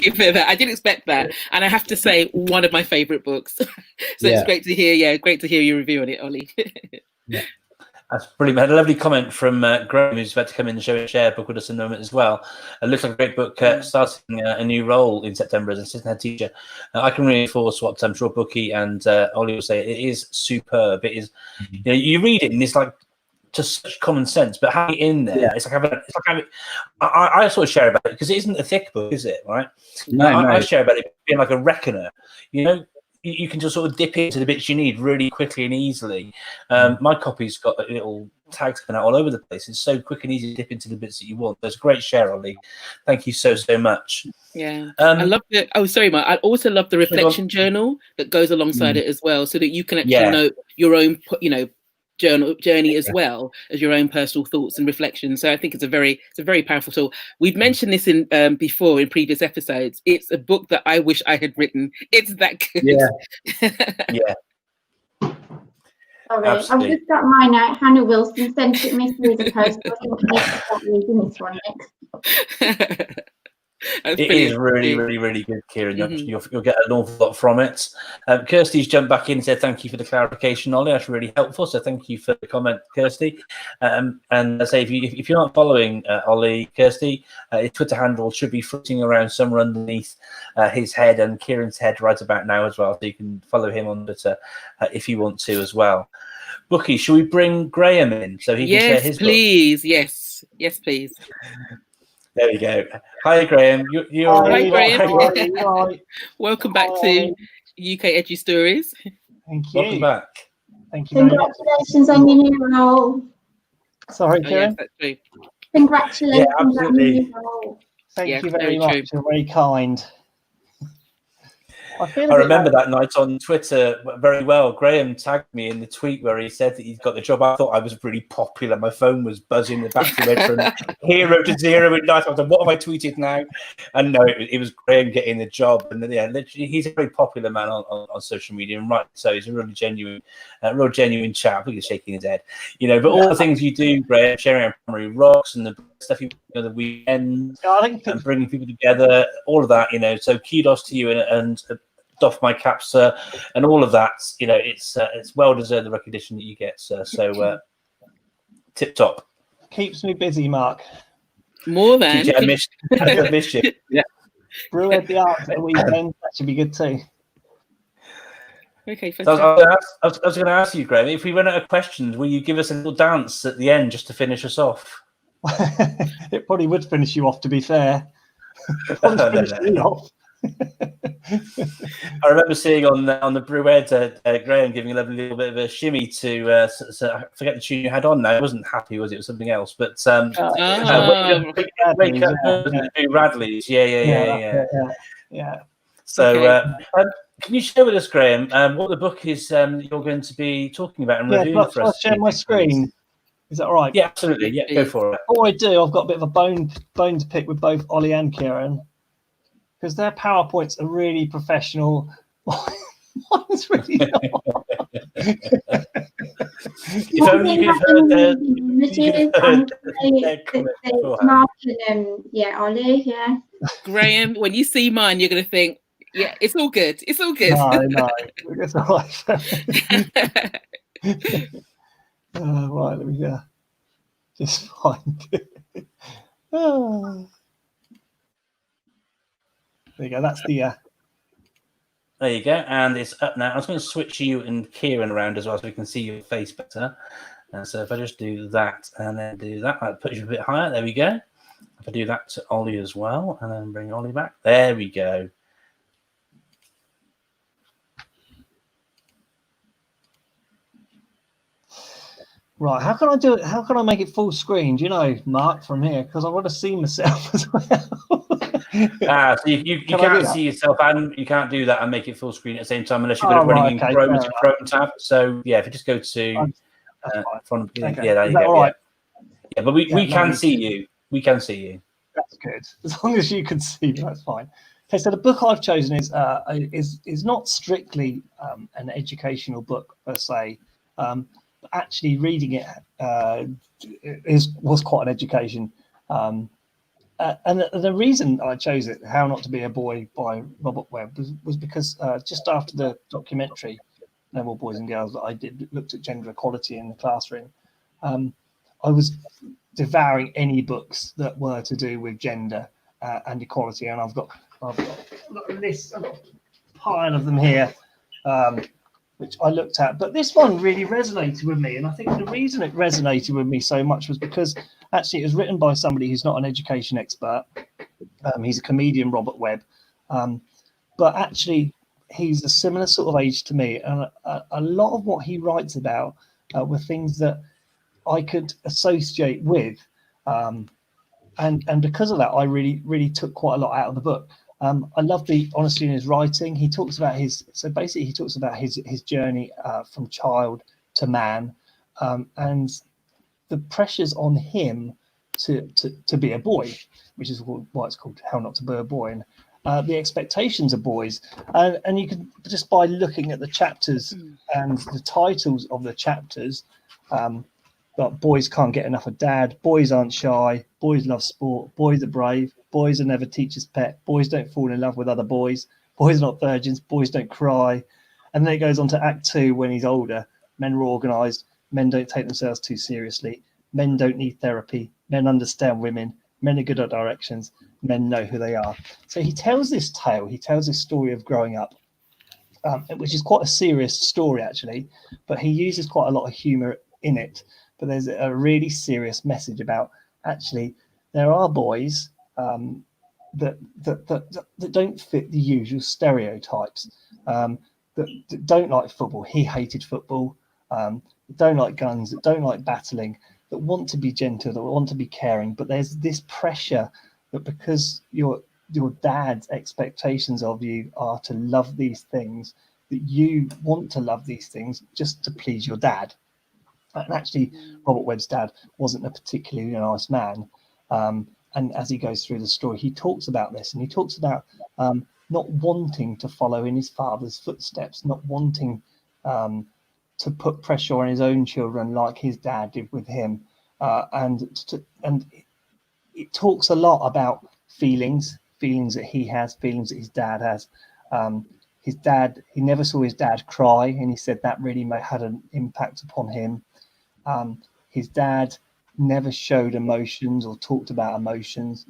you for that. I didn't expect that, and I have to say, one of my favourite books. It's great to hear. Yeah, great to hear you reviewing it, Ollie. Yeah. That's brilliant. I had a lovely comment from Graham, who's about to come in and share a book with us in a moment as well. It looks like a great book, starting a new role in September as an assistant head teacher. I can reinforce what I'm sure Bucky and Ollie will say. It is superb. It is, you read it and it's like just such common sense, but having it in there, it's like I sort of share about it because it isn't a thick book, is it? Right? No, I share about it being like a reckoner. You can just sort of dip into the bits you need really quickly and easily. My copy's got little tags coming out all over the place. It's so quick and easy to dip into the bits that you want. That's a great share, Ollie. Thank you so much. Yeah, I love the. Oh, sorry, Mark. I also love the reflection journal that goes alongside it as well, so that you can actually note your own, journey as well as your own personal thoughts and reflections. So I think it's a very powerful tool. We've mentioned this in before in previous episodes. It's a book that I wish I had written. It's that good. Yeah. All right, I've just got mine out. Hannah Wilson sent it me through the post. I think I need to start reading this one next. It is really, really, really good, Kieran. You'll get an awful lot from it. Kirsty's jumped back in and said, thank you for the clarification, Ollie. That's really helpful. So thank you for the comment, Kirsty. And I say, if you're not following Ollie, Kirsty, his Twitter handle should be floating around somewhere underneath his head and Kieran's head right about now as well. So you can follow him on Twitter if you want to as well. Bucky, should we bring Graham in so he can share his please. book? Yes, please. There we go. Hi, Graham. Hi, Graham. Hi. Welcome back to UK Edu Stories. Thank you. Welcome back. Thank you very much. Congratulations on your new role. Sorry, Oh, Karen. yes, that's true. Congratulations Yeah, absolutely. on your new role. Thank Yes, you very very much. true. You're very kind. I feel a I bit remember like- that night on Twitter very well. Graham tagged me in the tweet where he said that he'd got the job. I thought I was really popular. My phone was buzzing. The battery went from 0 to 0 in night. I was like, what have I tweeted now? And no, it was Graham getting the job. And yeah, literally, he's a very popular man on social media, and right so he's a really genuine chap. I think he's shaking his head, But all the things you do, Graham, sharing our primary rocks and the stuff the weekends, and bringing people together, all of that, So kudos to you and doff my cap, sir, and all of that. It's well deserved the recognition that you get, sir. So tip top. Keeps me busy, Mark. More than. TJ, I missed you. Yeah. Brew at the Arts at the weekend. That should be good too. Okay, So I was going to ask you, Graham, if we run out of questions, will you give us a little dance at the end just to finish us off? It probably would finish you off, to be fair. No. I remember seeing on the Brewhead, Graham giving a little bit of a shimmy to I forget the tune you had on now. It wasn't Happy, was it? It was something else. But Wake Up Radley's. Yeah. So Okay. can you share with us, Graham, what the book is you're going to be talking about and reviewing for us? I'll share my screen. Is that all right? Yeah, absolutely. Yeah, go for it. Before I do, I've got a bit of a bone to pick with both Ollie and Kieran, because their PowerPoints are really professional. Mine's really not. If only you could have heard Mark and Ollie, yeah. Graham, when you see mine, you're going to think, yeah, it's all good. It's all good. No, it's all right. Right, let me just find it. There you go. That's the. There you go, and it's up now. I was going to switch you and Kieran around as well, so we can see your face better. And so if I just do that and then do that, that puts you a bit higher. There we go. If I do that to Ollie as well, and then bring Ollie back. There we go. Right, how can I do it? How can I make it full screen? Do you know, Mark, from here? Because I want to see myself as well. So you can't see yourself, and you can't do that and make it full screen at the same time unless you've got it running in Chrome as a Chrome tab. So yeah, if you just go to from there you go. Right? Yeah, but we can see you. We can see you. That's good. As long as you can see me, that's fine. Okay, so the book I've chosen is not strictly an educational book per se. Actually, reading it was quite an education. And the reason I chose it, How Not to Be a Boy by Robert Webb, was because just after the documentary, No More Boys and Girls, that I looked at gender equality in the classroom, I was devouring any books that were to do with gender and equality. And I've got a list, I've got a pile of them here, which I looked at. But this one really resonated with me. And I think the reason it resonated with me so much was because actually it was written by somebody who's not an education expert. He's a comedian, Robert Webb. But actually, he's a similar sort of age to me. And a lot of what he writes about were things that I could associate with. And because of that, I really took quite a lot out of the book. I love the honesty in his writing. He talks about his journey from child to man, and the pressures on him to be a boy, which is why it's called How Not to Be a Boy, and the expectations of boys. And you can, just by looking at the chapters and the titles of the chapters, like boys can't get enough of dad, boys aren't shy, boys love sport, boys are brave, boys are never teacher's pet, boys don't fall in love with other boys, boys are not virgins, boys don't cry. And then it goes on to Act 2 when he's older. Men are organised, men don't take themselves too seriously, men don't need therapy, men understand women, men are good at directions, men know who they are. So he tells this tale, he tells this story of growing up, which is quite a serious story actually, but he uses quite a lot of humour in it. But there's a really serious message about actually there are boys that don't fit the usual stereotypes, that don't like football. He hated football, that don't like guns, that don't like battling, that want to be gentle, that want to be caring. But there's this pressure that because your dad's expectations of you are to love these things, that you want to love these things just to please your dad. And actually, Robert Webb's dad wasn't a particularly nice man. And as he goes through the story, he talks about this, and he talks about not wanting to follow in his father's footsteps, not wanting to put pressure on his own children like his dad did with him. And it talks a lot about feelings that he has, feelings that his dad has. His dad, he never saw his dad cry, and he said that really had an impact upon him. His dad never showed emotions or talked about emotions.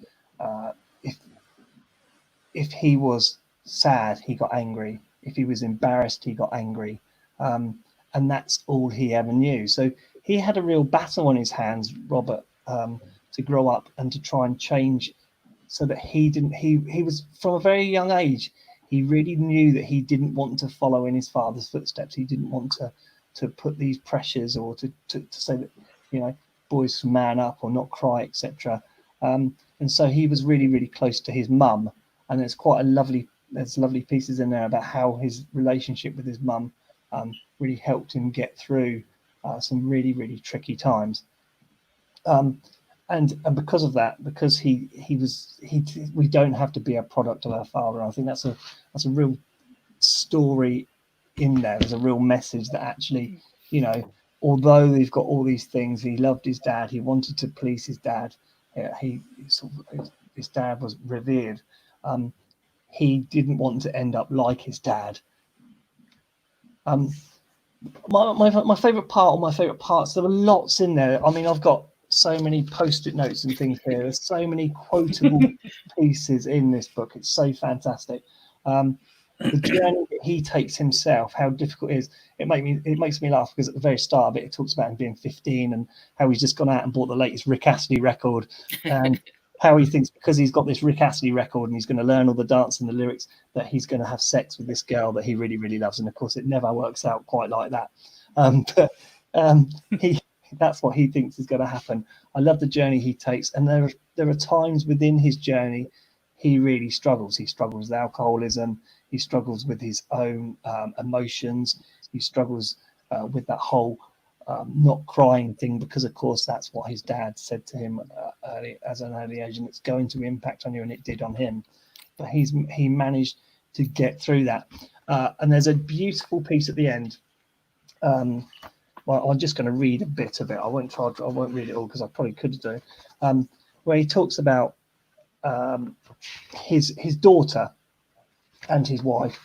If he was sad, he got angry. If he was embarrassed, he got angry. And that's all he ever knew. So he had a real battle on his hands, Robert, to grow up and to try and change so that he was, from a very young age, he really knew that he didn't want to follow in his father's footsteps. He didn't want to put these pressures or to say that, boys should man up or not cry, etc. And so he was really, really close to his mum. And there's lovely pieces in there about how his relationship with his mum really helped him get through some really, really tricky times. And because of that, because we don't have to be a product of our father. I think that's a real story in there. There's a real message that actually, although they've got all these things, he loved his dad. He wanted to please his dad. His dad was revered. He didn't want to end up like his dad. My favorite part, or my favorite parts, there were lots in there. I mean, I've got so many post-it notes and things here. There's so many quotable pieces in this book. It's so fantastic. The journey that he takes himself, how difficult it is. It makes me laugh because at the very start of it, it talks about him being 15 and how he's just gone out and bought the latest Rick Astley record, and how he thinks because he's got this Rick Astley record and he's going to learn all the dance and the lyrics that he's going to have sex with this girl that he really, really loves. And of course, it never works out quite like that. That's what he thinks is going to happen. I love the journey he takes, and there are times within his journey he really struggles. He struggles with alcoholism. He struggles with his own emotions. He struggles with that whole not crying thing, because of course that's what his dad said to him as an early age, and it's going to impact on you, and it did on him. But he managed to get through that. And there's a beautiful piece at the end. Well, I'm just going to read a bit of it. I won't read it all because I probably could do. Where he talks about his daughter and his wife,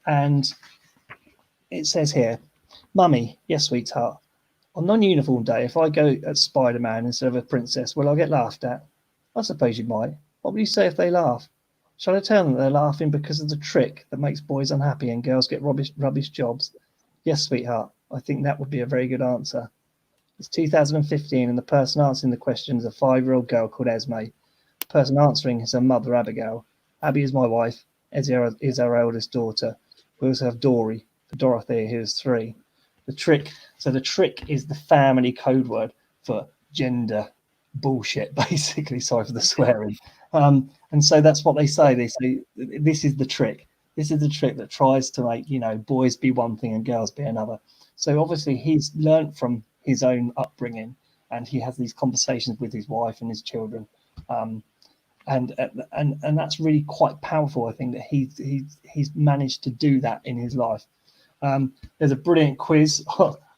and it says here, "Mummy, yes, sweetheart. On non-uniform day, if I go as Spider-Man instead of a princess, will I get laughed at? I suppose you might. What will you say if they laugh? Shall I tell them that they're laughing because of the trick that makes boys unhappy and girls get rubbish jobs? Yes, sweetheart. I think that would be a very good answer. It's 2015, and the person answering the question is a 5-year-old girl called Esme. The person answering is her mother, Abigail. Abby is my wife. Ezra is our eldest daughter. We also have Dory, for Dorothea, who is 3. The trick is the family code word for gender bullshit, basically. Sorry for the swearing. And so that's what they say. They say this is the trick. This is the trick that tries to make, boys be one thing and girls be another. So obviously he's learnt from his own upbringing, and he has these conversations with his wife and his children. And that's really quite powerful. I think that he's managed to do that in his life. There's a brilliant quiz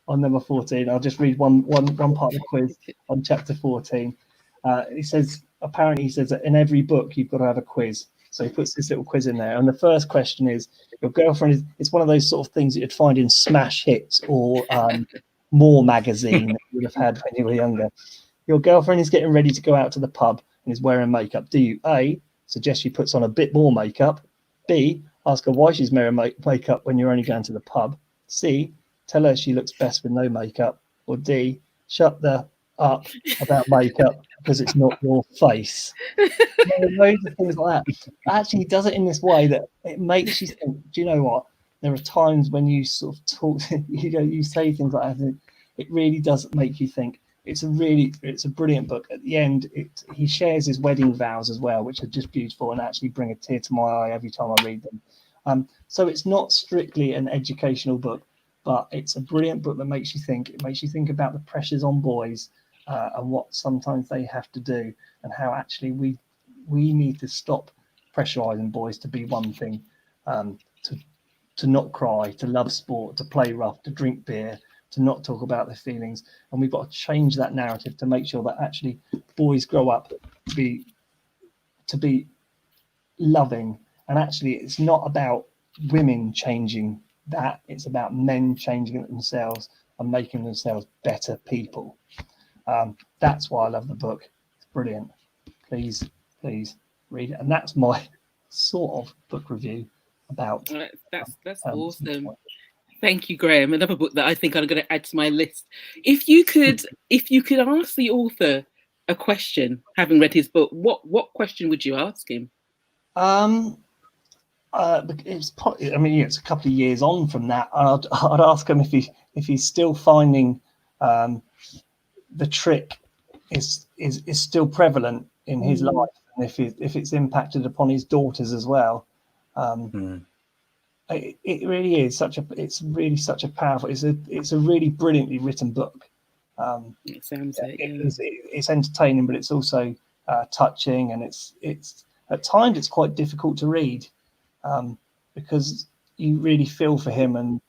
on number 14. I'll just read one part of the quiz on chapter 14. He says that in every book you've got to have a quiz. So he puts this little quiz in there, and the first question is, your girlfriend it's one of those sort of things that you'd find in Smash Hits or More magazine that you would have had when you were younger. Your girlfriend is getting ready to go out to the pub and is wearing makeup. Do you A, suggest she puts on a bit more makeup? B, ask her why she's wearing makeup when you're only going to the pub? C, tell her she looks best with no makeup? Or D, shut the up about makeup because it's not your face. There are loads of things like that. Actually, he does it in this way that it makes you think, do you know what? There are times when you sort of talk, you say things like that, and it really does make you think. It's a brilliant book. At the end, he shares his wedding vows as well, which are just beautiful and actually bring a tear to my eye every time I read them. So it's not strictly an educational book, but it's a brilliant book that makes you think. It makes you think about the pressures on boys and what sometimes they have to do, and how actually we need to stop pressurizing boys to be one thing, to not cry, to love sport, to play rough, to drink beer, to not talk about their feelings. And we've got to change that narrative to make sure that actually boys grow up to be loving. And actually, it's not about women changing that. It's about men changing it themselves and making themselves better people. That's why I love the book. It's brilliant. Please read it. And that's my sort of book review about. That's awesome. Thank you, Graham. Another book that I think I'm going to add to my list. If you could ask the author a question, having read his book, what question would you ask him? It's a couple of years on from that. I'd ask him if he's still finding the trick is still prevalent in his life, and if it's impacted upon his daughters as well. It really is such a powerful. It's a really brilliantly written book. It sounds like it's entertaining, but it's also touching, and it's at times it's quite difficult to read because you really feel for him, and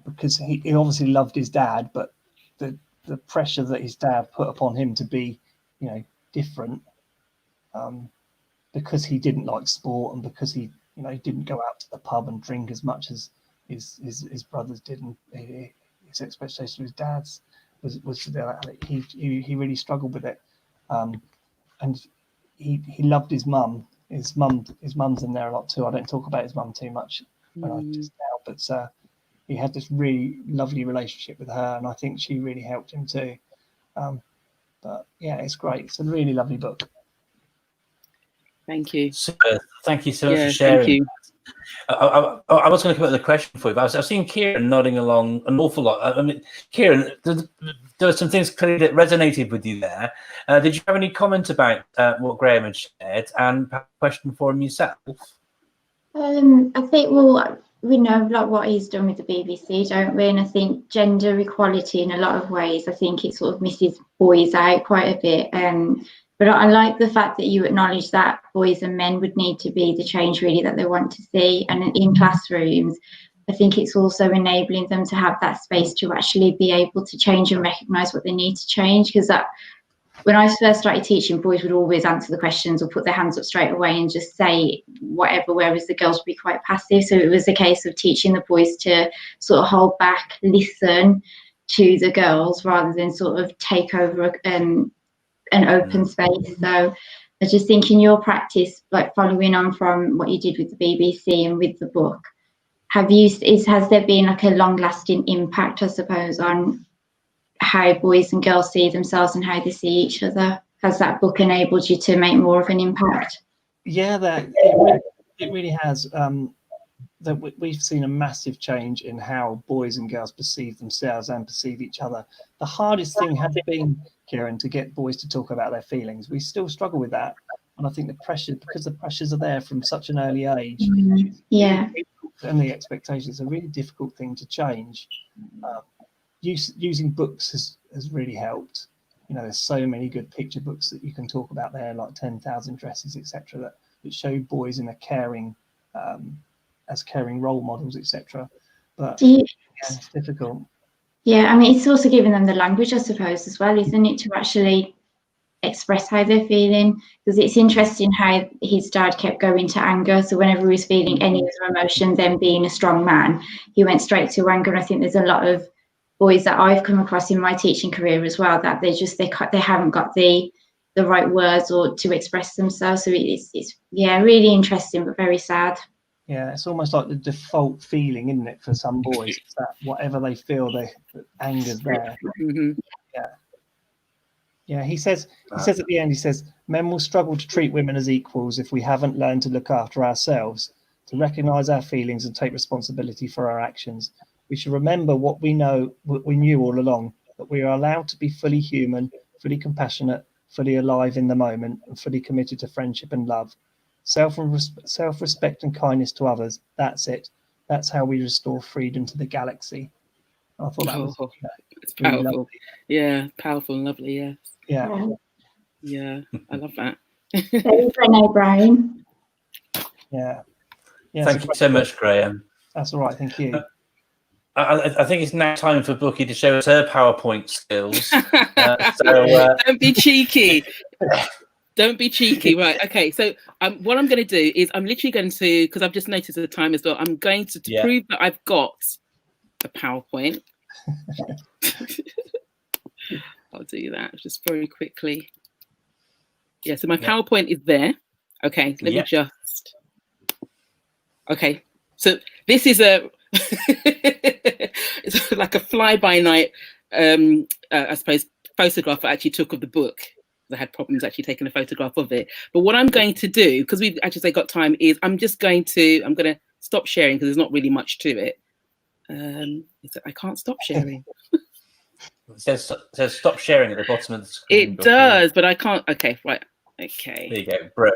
because he obviously loved his dad, but the pressure that his dad put upon him to be, different, because he didn't like sport and because he didn't go out to the pub and drink as much as his brothers did, and his expectation of his dad's was he really struggled with it, and he loved his mum. His mum's in there a lot too. I don't talk about his mum too much when I just now, but he had this really lovely relationship with her, and I think she really helped him too. But yeah, it's great. It's a really lovely book. Thank you. Super. Thank you so much for sharing. Thank you. I was going to come up with a question for you, but I've seen Kieran nodding along an awful lot. I mean, Kieran, there were some things clearly that resonated with you there. Did you have any comment about what Graham had shared, and perhaps a question for him yourself? I think, we know like what he's done with the BBC, don't we? And I think gender equality in a lot of ways, I think it sort of misses boys out quite a bit. But I like the fact that you acknowledge that boys and men would need to be the change really that they want to see. And in classrooms, I think it's also enabling them to have that space to actually be able to change and recognise what they need to change. Because when I first started teaching, boys would always answer the questions or put their hands up straight away and just say whatever, whereas the girls would be quite passive. So it was a case of teaching the boys to sort of hold back, listen to the girls rather than sort of take over an open space. So I just think in your practice, like following on from what you did with the BBC and with the book, has there been like a long-lasting impact, I suppose, on how boys and girls see themselves and how they see each other? Has that book enabled you to make more of an impact? Yeah, it really has. That we've seen a massive change in how boys and girls perceive themselves and perceive each other. The hardest thing has been, Kieran, to get boys to talk about their feelings. We still struggle with that, and I think because the pressures are there from such an early age, and the expectations, are a really difficult thing to change. Using books has really helped. There's so many good picture books that you can talk about there, like 10,000 Dresses, etc., that show boys in a caring as caring role models, etc. But it's difficult. Yeah, I mean, it's also giving them the language, I suppose, as well, isn't it, to actually express how they're feeling? Because it's interesting how his dad kept going to anger. So whenever he was feeling any other emotion, then being a strong man, he went straight to anger. And I think there's a lot of boys that I've come across in my teaching career as well that they haven't got the right words or to express themselves. So it's really interesting, but very sad. Yeah, it's almost like the default feeling, isn't it, for some boys? It's that whatever they feel, the anger's there. Mm-hmm. Yeah. Yeah, he says at the end, he says, men will struggle to treat women as equals if we haven't learned to look after ourselves, to recognize our feelings and take responsibility for our actions. We should remember what we knew all along, that we are allowed to be fully human, fully compassionate, fully alive in the moment, and fully committed to friendship and love. Self-respect and kindness to others, that's it. That's how we restore freedom to the galaxy. I thought that was it's really powerful. lovely. Yeah, powerful and lovely, yes. Yeah. Yeah, I love that. Very Brené Brown. Yeah. Thank you so much, Graham. That's all right, thank you. I think it's now time for Bookie to show us her PowerPoint skills. Don't be cheeky. Don't be cheeky. Right. Okay. So what I'm going to do is I'm literally going to, because I've just noticed the time as well, I'm going to prove that I've got a PowerPoint. I'll do that just very quickly. Yeah. So my PowerPoint is there. Okay. Let me just. Okay. So this is it's like a fly-by-night, I suppose, photograph I actually took of the book. I had problems actually taking a photograph of it. But what I'm going to do, because we've actually got time, is I'm going to stop sharing because there's not really much to it. I can't stop sharing. It says stop sharing at the bottom of the screen. It does, but I can't. Okay, right. Okay. There you go, bro.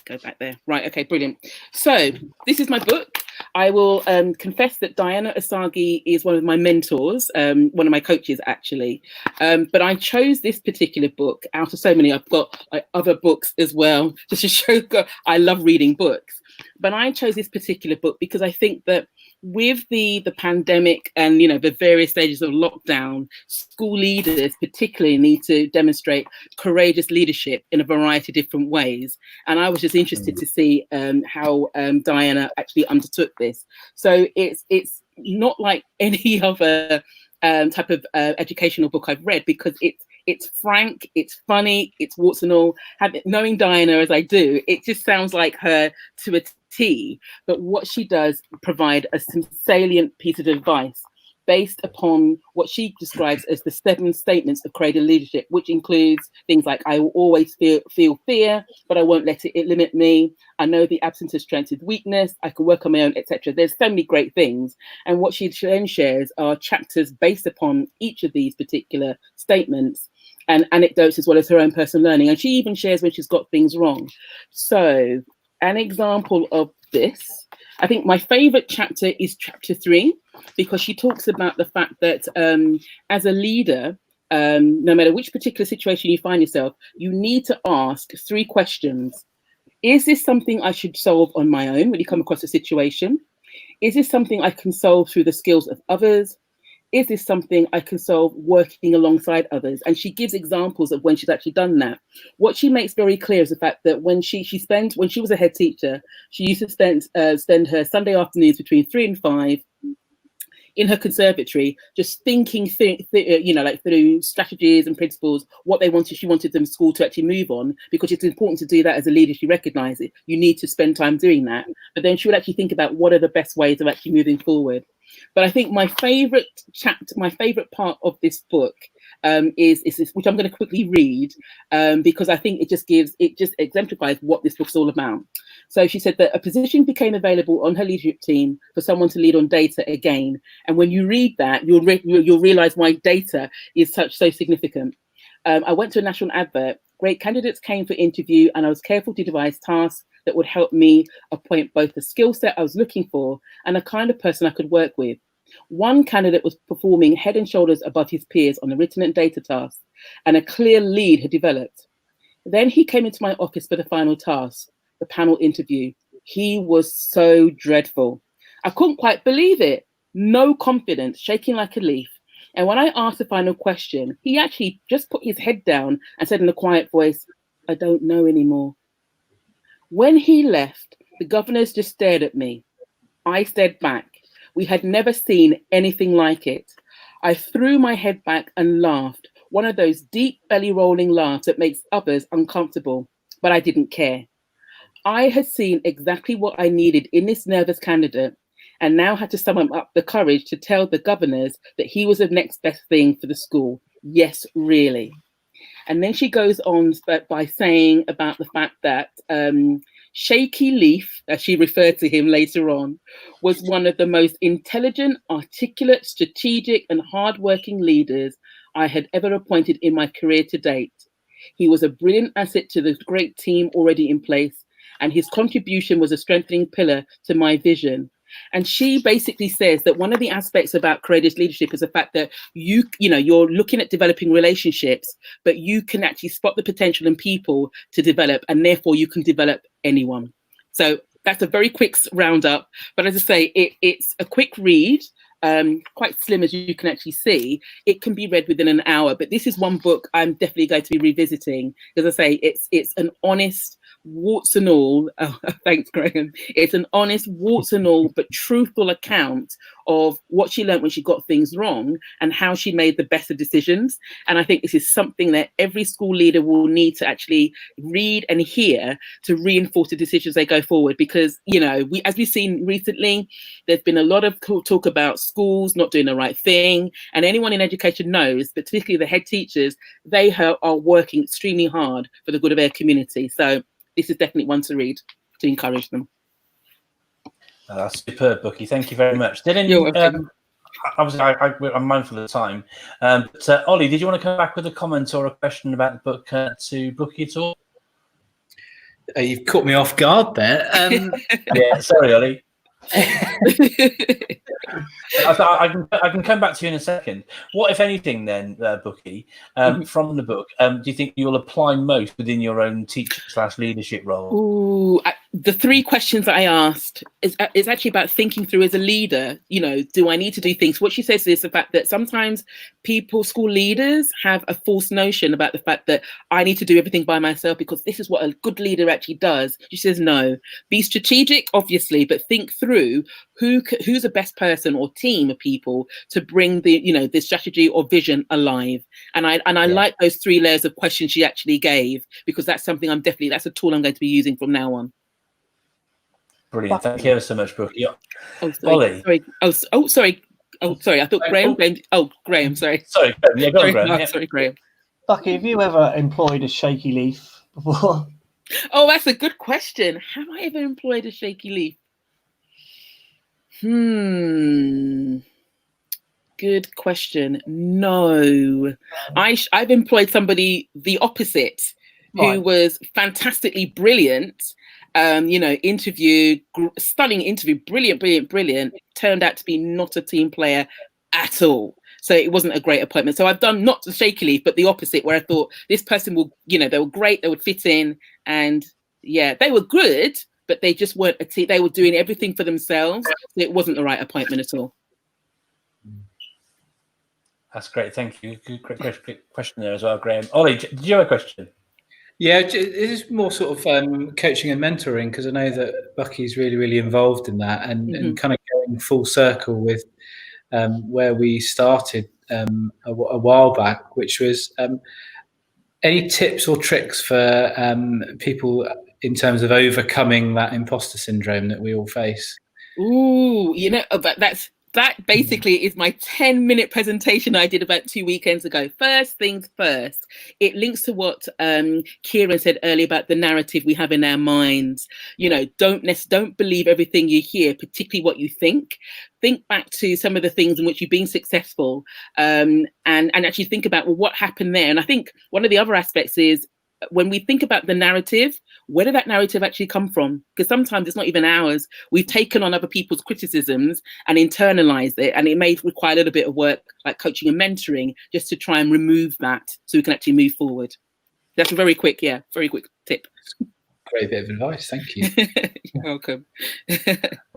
Go back there. Right. Okay. Brilliant. So this is my book. I will confess that Diana Asagi is one of my mentors, one of my coaches actually. But I chose this particular book out of so many. I've got other books as well, just to show I love reading books. But I chose this particular book because I think that with the pandemic and the various stages of lockdown, school leaders particularly need to demonstrate courageous leadership in a variety of different ways. And I was just interested to see how Diana actually undertook this. So it's not like any other type of educational book I've read, because it's frank, it's funny, it's warts and all. Knowing Diana as I do, it just sounds like her to a T. But what she does provide some salient piece of advice based upon what she describes as the 7 statements of courageous leadership, which includes things like, I will always feel fear, but I won't let it limit me. I know the absence of strength is weakness. I can work on my own, etc. There's so many great things. And what she then shares are chapters based upon each of these particular statements and anecdotes, as well as her own personal learning. And she even shares when she's got things wrong. So an example of this, I think my favorite chapter is chapter 3, because she talks about the fact that as a leader, no matter which particular situation you find yourself, you need to ask 3 questions. Is this something I should solve on my own when you come across a situation? Is this something I can solve through the skills of others? Is this something I can solve working alongside others? And she gives examples of when she's actually done that. What she makes very clear is the fact that when she was a head teacher, she used to spend her Sunday afternoons between 3 and 5 in her conservatory, just thinking like through strategies and principles, what she wanted the school to actually move on, because it's important to do that as a leader. She recognized it. You need to spend time doing that. But then she would actually think about what are the best ways of actually moving forward. But I think my favorite chapter, my favorite part of this book is this, which I'm going to quickly read, because I think it just exemplifies what this book's all about. So she said that a position became available on her leadership team for someone to lead on data again. And when you read that, you'll realize why data is so significant. I went to a national advert. Great candidates came for interview, and I was careful to devise tasks that would help me appoint both the skill set I was looking for and the kind of person I could work with. One candidate was performing head and shoulders above his peers on the written and data tasks, and a clear lead had developed. Then he came into my office for the final task, the panel interview. He was so dreadful. I couldn't quite believe it. No confidence, shaking like a leaf. And when I asked the final question, he actually just put his head down and said in a quiet voice, I don't know anymore. When he left, the governors just stared at me. I stared back. We had never seen anything like it. I threw my head back and laughed, one of those deep belly rolling laughs that makes others uncomfortable, but I didn't care. I had seen exactly what I needed in this nervous candidate, and now had to summon up the courage to tell the governors that he was the next best thing for the school. Yes, really. And then she goes on by saying about the fact that Shaky Leaf, as she referred to him later on, was one of the most intelligent, articulate, strategic, and hardworking leaders I had ever appointed in my career to date. He was a brilliant asset to the great team already in place, and his contribution was a strengthening pillar to my vision. And she basically says that one of the aspects about courageous leadership is the fact that you're looking at developing relationships, but you can actually spot the potential in people to develop, and therefore you can develop anyone. So that's a very quick roundup. But as I say, it's a quick read, quite slim as you can actually see. It can be read within an hour. But this is one book I'm definitely going to be revisiting. As I say, it's an honest, warts and all, thanks Graham, it's an honest, warts and all, but truthful account of what she learned when she got things wrong and how she made the best of decisions. And I think this is something that every school leader will need to actually read and hear to reinforce the decisions they go forward. Because, as we've seen recently, there's been a lot of talk about schools not doing the right thing. And anyone in education knows, but particularly the head teachers, they are working extremely hard for the good of their community. So this is definitely one to read to encourage them. That's superb, Bookie. Thank you very much. You're welcome. Obviously, I'm mindful of the time. But Ollie, did you want to come back with a comment or a question about the book to Bookie at all? You've caught me off guard there. Yeah, sorry, Ollie. I can come back to you in a second. What, if anything, then, Bookie, from the book, do you think you'll apply most within your own teacher/leadership role? Ooh, the three questions that I asked is actually about thinking through as a leader. Do I need to do things? What she says is the fact that sometimes school leaders have a false notion about the fact that I need to do everything by myself because this is what a good leader actually does. She says, no, be strategic, obviously, but think through who's the best person or team of people to bring the strategy or vision alive. And I like those three layers of questions she actually gave, because that's something that's a tool I'm going to be using from now on. Brilliant. Thank you so much, Bookie. Oh, sorry. Ollie. Sorry. Oh, sorry. I thought Graham. Graham. Sorry. Sorry, Graham. Yeah, go on, Graham. No, sorry, Graham. Bucky, have you ever employed a shaky leaf before? Oh, that's a good question. Have I ever employed a shaky leaf? Good question. No. I've employed somebody the opposite, who was fantastically brilliant. Stunning interview, brilliant, turned out to be not a team player at all. So it wasn't a great appointment. So I've done not the shaky leaf, but the opposite, where I thought this person will, they were great, they would fit in, and they were good, but they just weren't a team. They were doing everything for themselves. So it wasn't the right appointment at all. That's great. Thank you. Good question there as well, Graham. Ollie, did you have a question? Yeah, it is more sort of coaching and mentoring, because I know that Bucky's really, really involved in that, and kind of going full circle with where we started a while back, which was any tips or tricks for people in terms of overcoming that imposter syndrome that we all face? Ooh, that basically is my 10-minute presentation I did about 2 weekends ago. First things first, it links to what Kieran said earlier about the narrative we have in our minds. Don't believe everything you hear, particularly what you think. Think back to some of the things in which you've been successful, and actually think about, well, what happened there? And I think one of the other aspects is, when we think about the narrative, where did that narrative actually come from? Because sometimes it's not even ours. We've taken on other people's criticisms and internalized it, and it may require a little bit of work, like coaching and mentoring, just to try and remove that so we can actually move forward. That's a very quick tip. Great bit of advice, thank you. You're welcome.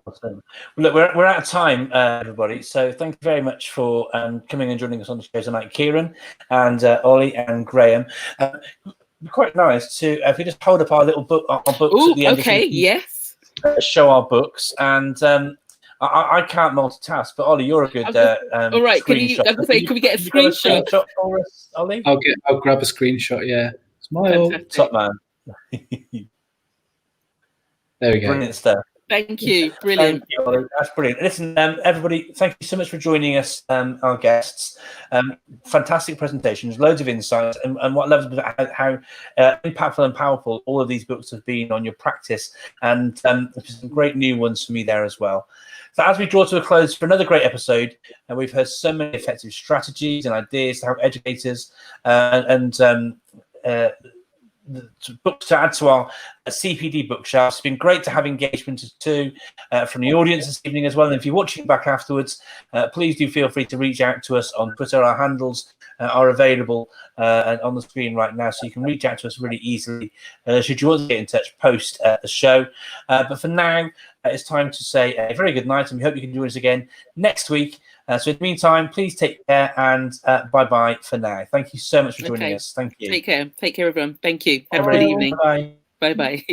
Awesome. Look, we're out of time, everybody. So thank you very much for coming and joining us on the show tonight, Kieran and Ollie and Graham. Quite nice to if we just hold up our little book, our books at the end. Okay, yes. Show our books, and I can't multitask, but Ollie, you're a good. All right, can we get a screenshot for us, Ollie? I'll grab a screenshot. Yeah, smile. Top man. There we go. Brilliant stuff. Thank you. Brilliant. Thank you, Ollie. That's brilliant. Listen, everybody, thank you so much for joining us, our guests. Fantastic presentations, loads of insights, and what I love about how impactful and powerful all of these books have been on your practice, and some great new ones for me there as well. So as we draw to a close for another great episode, and we've heard so many effective strategies and ideas to help educators books to add to our CPD bookshelf. It's been great to have engagement too from the audience this evening as well. And if you're watching back afterwards, please do feel free to reach out to us on Twitter. Our handles are available on the screen right now, so you can reach out to us really easily should you want to get in touch post the show. But for now, it's time to say a very good night, and we hope you can join us again next week. So in the meantime, please take care, and bye-bye for now. Thank you so much for joining us. Thank you. Take care. Take care, everyone. Thank you. Have a good evening. Bye. Bye-bye.